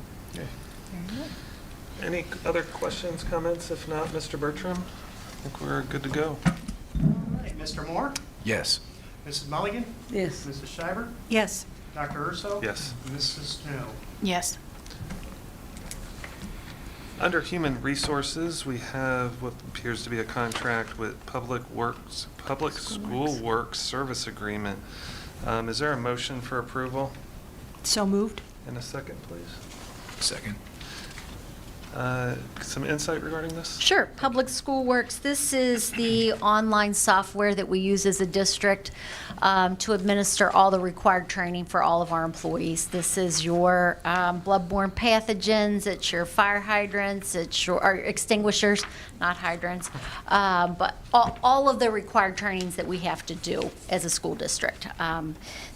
Any other questions, comments? If not, Mr. Bertram, I think we're good to go. All right, Mr. Moore, Yes. Mrs. Mulligan, Yes. Mrs. Schreiber, Yes. Dr. Urso. Yes. Mrs. Snow. Yes. Under Human Resources, we have what appears to be a contract with Public School Works Service Agreement. Is there a motion for approval? So moved. In a second, please. Second. Some insight regarding this? Sure. Public School Works, this is the online software that we use as a district to administer all the required training for all of our employees. This is your bloodborne pathogens, it's your fire hydrants, it's your extinguishers, not hydrants, but all of the required trainings that we have to do as a school district.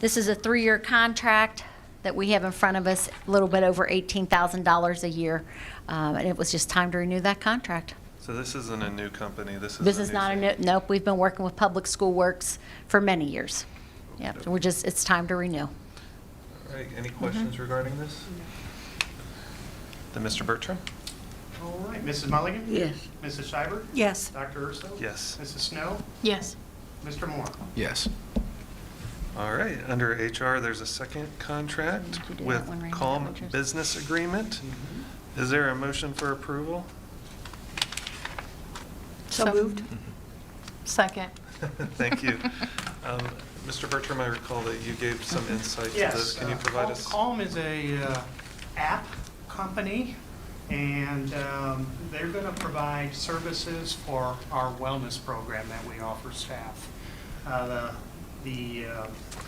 This is a 3-year contract that we have in front of us, a little bit over $18,000 a year, and it was just time to renew that contract. So this isn't a new company, this This is not a new, nope, we've been working with Public School Works for many years. Yeah, so it's time to renew. All right, any questions regarding this? Then Mr. Bertram? All right, Mrs. Mulligan? Yes. Mrs. Schreiber? Yes. Dr. Urso? Yes. Mrs. Snow? Yes. Mr. Moore? Yes. All right, under HR, there's a second contract Did you do with that one, Randy? Calm That was yours? Business Agreement. Is there a motion for approval? So moved. Second. Thank you. Mr. Bertram, I recall that you gave some insight to Yes. this. Can you provide us? Calm is a app company, and they're going to provide services for our wellness program that we offer staff. The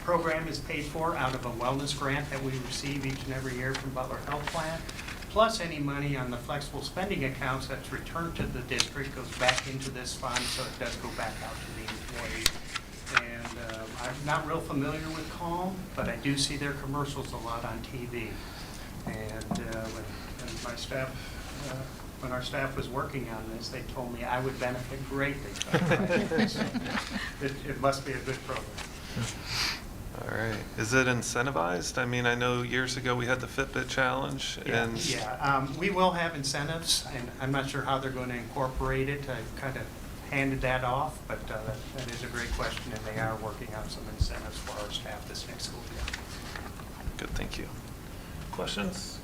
program is paid for out of a wellness grant that we receive each and every year from Butler Health Plan, plus any money on the flexible spending accounts that's returned to the district goes back into this fund, so it does go back out to the employee. And I'm not real familiar with Calm, but I do see their commercials a lot on TV. And when my staff, when our staff was working on this, they told me I would benefit greatly. So it must be a good program. All right. Is it incentivized? I mean, I know years ago we had the Fitbit Challenge and. Yeah, we will have incentives, and I'm not sure how they're going to incorporate it. I kind of handed that off, but that is a great question, and they are working on some incentives for our staff this next school year. Good, thank you. Questions?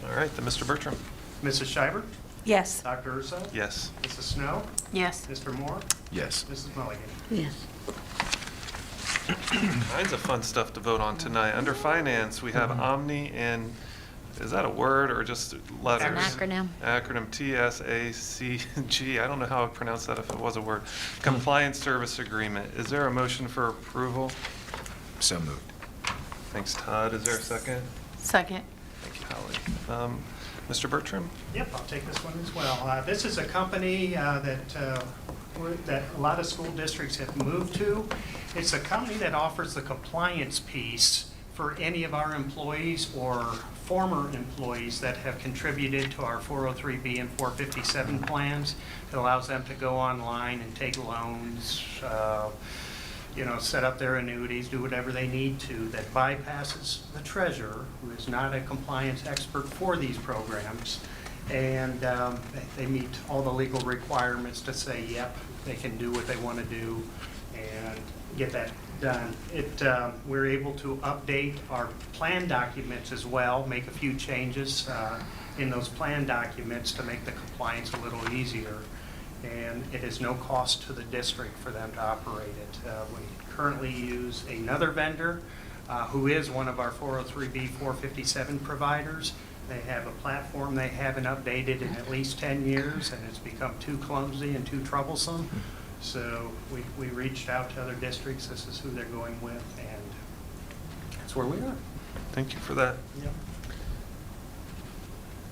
All right, then Mr. Bertram. Mrs. Schreiber? Yes. Dr. Urso? Yes. Mrs. Snow? Yes. Mr. Moore? Yes. Mrs. Mulligan? Yes. Kinds of fun stuff to vote on tonight. Under finance, we have Omni and, is that a word or just letters? It's an acronym. Acronym TSACG. I don't know how I would pronounce that if it was a word. Compliance Service Agreement. Is there a motion for approval? So moved. Thanks, Todd. Is there a second? Second. Thank you, Holly. Mr. Bertram? Yep, I'll take this one as well. This is a company that a lot of school districts have moved to. It's a company that offers the compliance piece for any of our employees or former employees that have contributed to our 403B and 457 plans. It allows them to go online and take loans, set up their annuities, do whatever they need to, that bypasses the treasurer, who is not a compliance expert for these programs. And they meet all the legal requirements to say, yep, they can do what they want to do and get that done. We're able to update our plan documents as well, make a few changes in those plan documents to make the compliance a little easier. And it is no cost to the district for them to operate it. We currently use another vendor who is one of our 403B 457 providers. They have a platform they haven't updated in at least 10 years, and it's become too clumsy and too troublesome. So we reached out to other districts. This is who they're going with, and that's where we are. Thank you for that. Yep.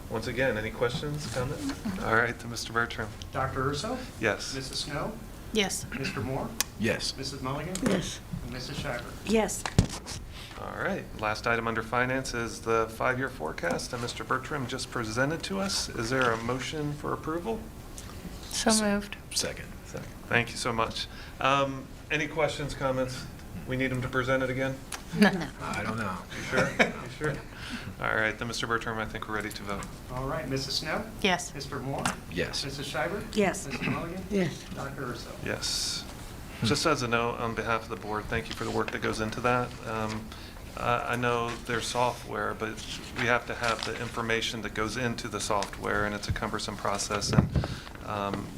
Once again, any questions, comments? All right, then Mr. Bertram. Dr. Urso? Yes. Mrs. Snow? Yes. Mr. Moore? Yes. Mrs. Mulligan? Yes. And Mrs. Schreiber? Yes. All right, last item under finance is the 5-year forecast that Mr. Bertram just presented to us. Is there a motion for approval? So moved. Second. Thank you so much. Any questions, comments? We need him to present it again? I don't know. You sure? You sure? All right, then Mr. Bertram, I think we're ready to vote. All right, Mrs. Snow? Yes. Mr. Moore? Yes. Mrs. Schreiber? Yes. Mrs. Mulligan? Yes. Dr. Urso? Yes. Just as a note, on behalf of the board, thank you for the work that goes into that. I know there's software, but we have to have the information that goes into the software, and it's a cumbersome process. And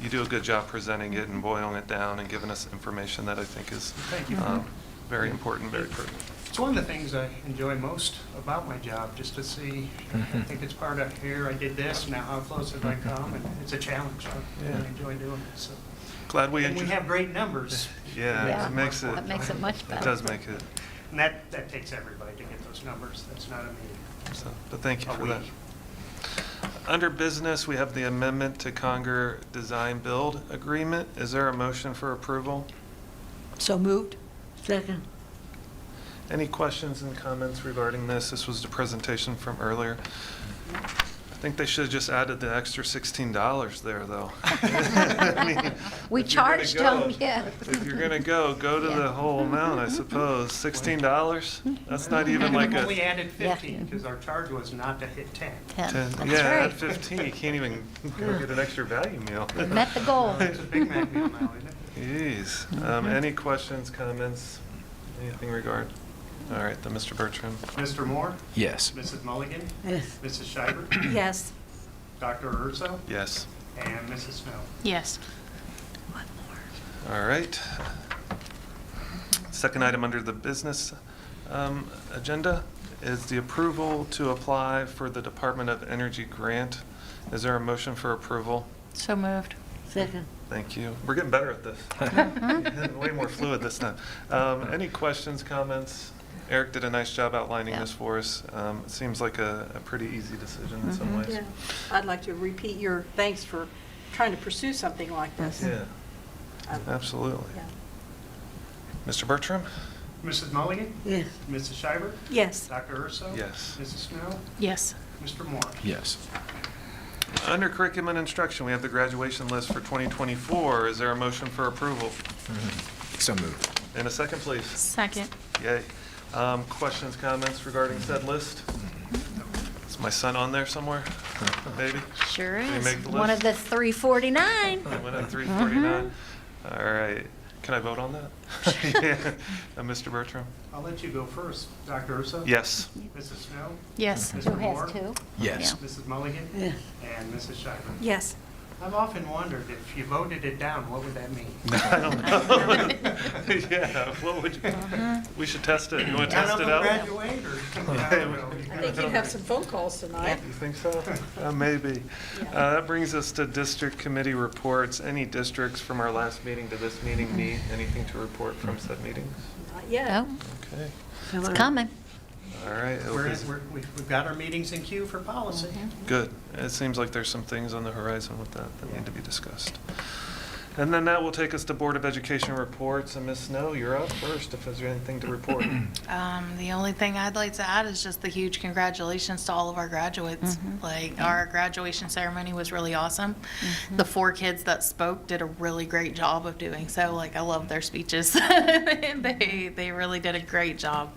you do a good job presenting it and boiling it down and giving us information that I think is Thank you. very important, very pertinent. It's one of the things I enjoy most about my job, just to see, I think it's part of here, I did this, now how close have I come? And it's a challenge. I really enjoy doing it, so. Glad we. And we have great numbers. Yeah, Yeah, it makes it. that makes it much It better. does make it. And that takes everybody to get those numbers. That's not a me. So, but thank you A for we. that. Under business, we have the amendment to Conger Design Build Agreement. Is there a motion for approval? So moved. Second. Any questions and comments regarding this? This was the presentation from earlier. think they should have just added the extra $16 there, though. I mean, We if you're gonna charged go- them, yeah. If you're gonna go to Yeah. the whole amount, I suppose. $16? That's not even like We a only added Yeah. 15 because our charge was not to hit 10. 10, 10. that's Yeah, at right. 15, you can't even go get an extra value meal. We met the goal. It's a Big Mac meal now, isn't it? Jeez. Any questions, comments, anything regard? All right, then Mr. Bertram. Mr. Moore? Yes. Mrs. Mulligan? Yes. Mrs. Schreiber? Yes. Dr. Urso? Yes. And Mrs. Snow? Yes. All right. Second item under the business agenda is the approval to apply for the Department of Energy grant. Is there a motion for approval? So moved. Second. Thank you. We're getting better at this. Way more fluid this time. Any questions, comments? Eric did a nice job outlining Yeah. this for us. It seems like a pretty easy decision in some ways. Yeah. I'd like to repeat your thanks for trying to pursue something like this. Yeah, absolutely. Yeah. Mr. Bertram? Mrs. Mulligan? Yes. Mrs. Schreiber? Yes. Dr. Urso? Yes. Mrs. Snow? Yes. Mr. Moore? Yes. Under curriculum and instruction, we have the graduation list for 2024. Is there a motion for approval? So moved. In a second, please. Second. Yay. Questions, comments regarding said list? Is my son on there somewhere? Maybe? Sure Did he is. make the One of list? the 349. I went at 349. All right. Can I vote on that? Yeah. Mr. Bertram? I'll let you go first. Dr. Urso? Yes. Mrs. Snow? Yes. Mr. Who Moore? has two? Yes. Mrs. Mulligan? Yes. And Mrs. Schreiber? Yes. I've often wondered, if you voted it down, what would that mean? I don't know. Yeah, what would you, we should test it. You want to test it out? None of them graduate, or? I don't know. I think you'd have some phone calls tonight. You think so? Maybe. That brings us to district committee reports. Any districts from our last meeting to this meeting need anything to report from said meetings? Not yet. Oh, Okay. it's coming. All right. We've got our meetings in queue for policy. Good. It seems like there's some things on the horizon with that need to be discussed. And then that will take us to Board of Education reports. And Ms. Snow, you're up first if there's anything to report. The only thing I'd like to add is just the huge congratulations to all of our graduates. Like, our graduation ceremony was really awesome. The 4 kids that spoke did a really great job of doing so. Like, I love their speeches. They really did a great job.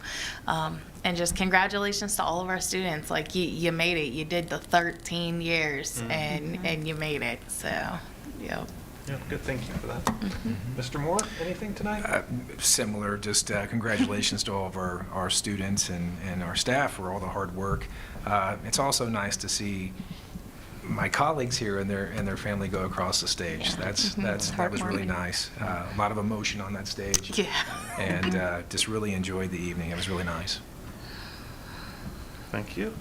And just congratulations to all of our students. Like, you made it. You did the 13 years and you made it. So, yeah. Yeah, good. Thank you for that. Mr. Moore, anything tonight? Similar, just congratulations to all of our students and our staff for all the hard work. It's also nice to see my colleagues here and their family go across the stage. Yeah. That was really nice. A lot of emotion on that stage. Yeah. And just really enjoyed the evening. It was really nice. Thank you.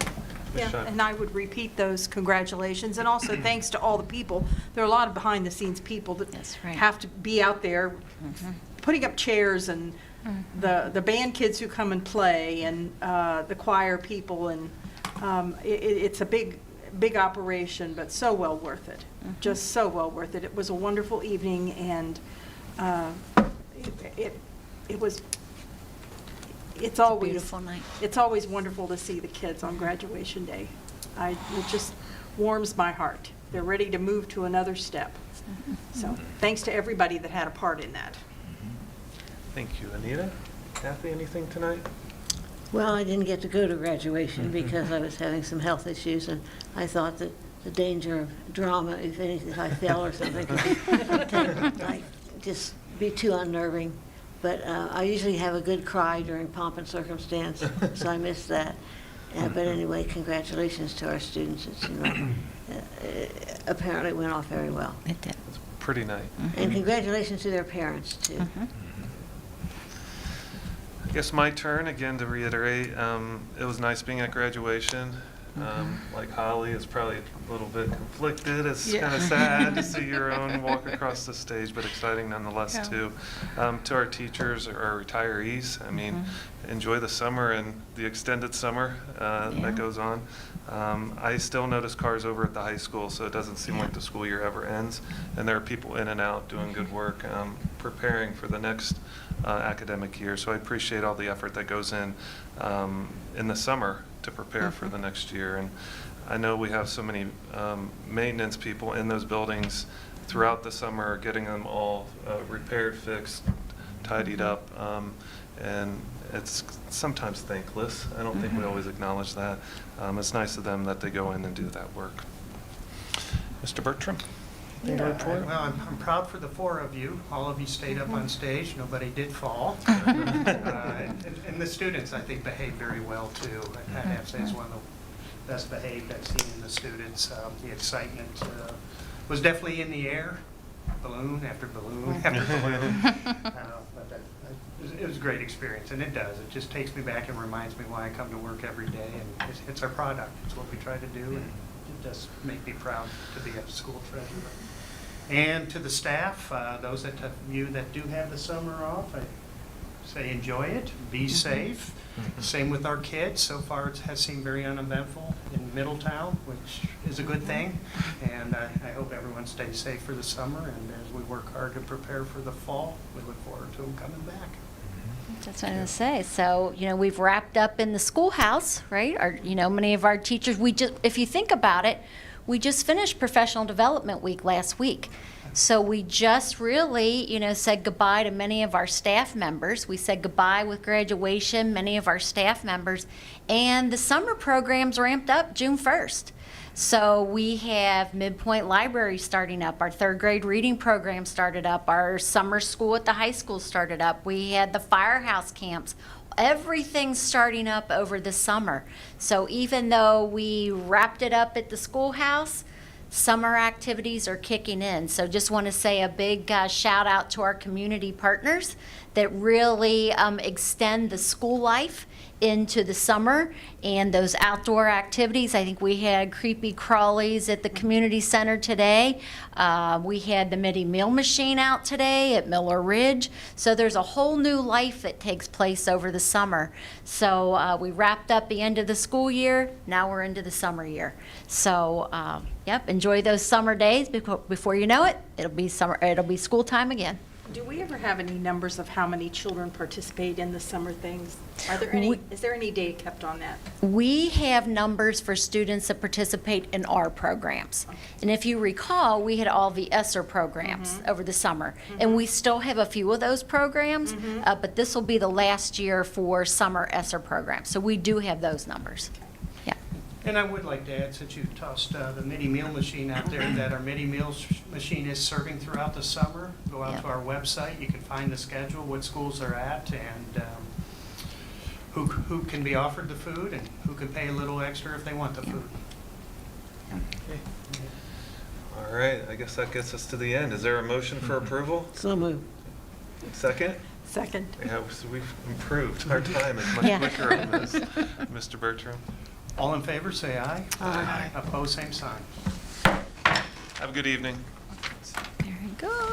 Ms. Yeah, Schreiber? and I would repeat those congratulations, and also thanks to all the people. There are a lot of behind-the-scenes people that That's right. have to be out there putting up chairs, and the band kids who come and play, and the choir people, and it's a big operation, but so well worth it. Just so well worth it. It was a wonderful evening, and it was. It's always Beautiful night. It's always wonderful to see the kids on graduation day. It just warms my heart. They're ready to move to another step. So thanks to everybody that had a part in that. Thank you. Anita? Kathy, anything tonight? Well, I didn't get to go to graduation because I was having some health issues, and I thought that the danger of drama, if anything, if I fell or something, could like just be too unnerving. But I usually have a good cry during pomp and circumstance, so I missed that. But anyway, congratulations to our students. It seemed like apparently it went off very well. It did. It's a pretty night. And congratulations to their parents, too. I guess my turn, again, to reiterate, it was nice being at graduation. Like Holly, it's probably a little bit conflicted. It's kind of sad to see your own walk across the stage, but exciting nonetheless, Yeah. too. To our teachers or our retirees, I mean, enjoy the summer and the extended summer that goes on. I still notice cars over at the high school, so it doesn't seem like the school year ever ends. And there are people in and out doing good work, preparing for the next academic year. So I appreciate all the effort that goes in the summer to prepare for the next year. And I know we have so many maintenance people in those buildings throughout the summer, getting them all repaired, fixed, tidied up, and it's sometimes thankless. I don't think we always acknowledge that. It's nice of them that they go in and do that work. Mr. Bertram? anything to report? Well, I'm proud for the four of you. All of you stayed up on stage. Nobody did fall. And the students, I think, behaved very well, too. I have to say it's one of the best behaved I've seen in the students. The excitement was definitely in the air, balloon after balloon after balloon. It was a great experience, and it does. It just takes me back and reminds me why I come to work every day, and it's our product. It's what we try to do, and it does make me proud to be a school treasurer. And to the staff, those of you that do have the summer off, I say enjoy it, be safe. Same with our kids. So far, it has seemed very uneventful in Middletown, which is a good thing. And I hope everyone stays safe for the summer. And as we work hard to prepare for the fall, we look forward to them coming back. That's what I'm going to say. So, we've wrapped up in the schoolhouse, right? Many of our teachers, if you think about it, we just finished Professional Development Week last week. So we just really, said goodbye to many of our staff members. We said goodbye with graduation, many of our staff members. And the summer programs ramped up June 1st. So we have Midpoint Library starting up, our third grade reading program started up, our summer school at the high school started up. We had the firehouse camps. Everything's starting up over the summer. So even though we wrapped it up at the schoolhouse, summer activities are kicking in. So just want to say a big shout out to our community partners that really extend the school life into the summer and those outdoor activities. I think we had creepy crawlies at the community center today. We had the midi meal machine out today at Miller Ridge. So there's a whole new life that takes place over the summer. So we wrapped up the end of the school year. Now we're into the summer year. So enjoy those summer days before you know it, it'll be summer. It'll be school time again. Do we ever have any numbers of how many children participate in the summer things? Are there any? Is there any data kept on that? We have numbers for students that participate in our programs. And if you recall, we had all the ESSER programs over the summer. And we still have a few of those programs, but this will be the last year for summer ESSER programs. So we do have those numbers. Yeah. And I would like to add, since you tossed the midi meal machine out there, that our midi meals machine is serving throughout the summer. Go out to our website, you can find the schedule, what schools they're at, and who can be offered the food, and who can pay a little extra if they want the food. All right, I guess that gets us to the end. Is there a motion for approval? So moved. Second? Second. Yeah, so we've improved. Our time is much quicker on this. Mr. Bertram? All in favor, say aye. Aye. Opposed, same sign. Have a good evening. Very good.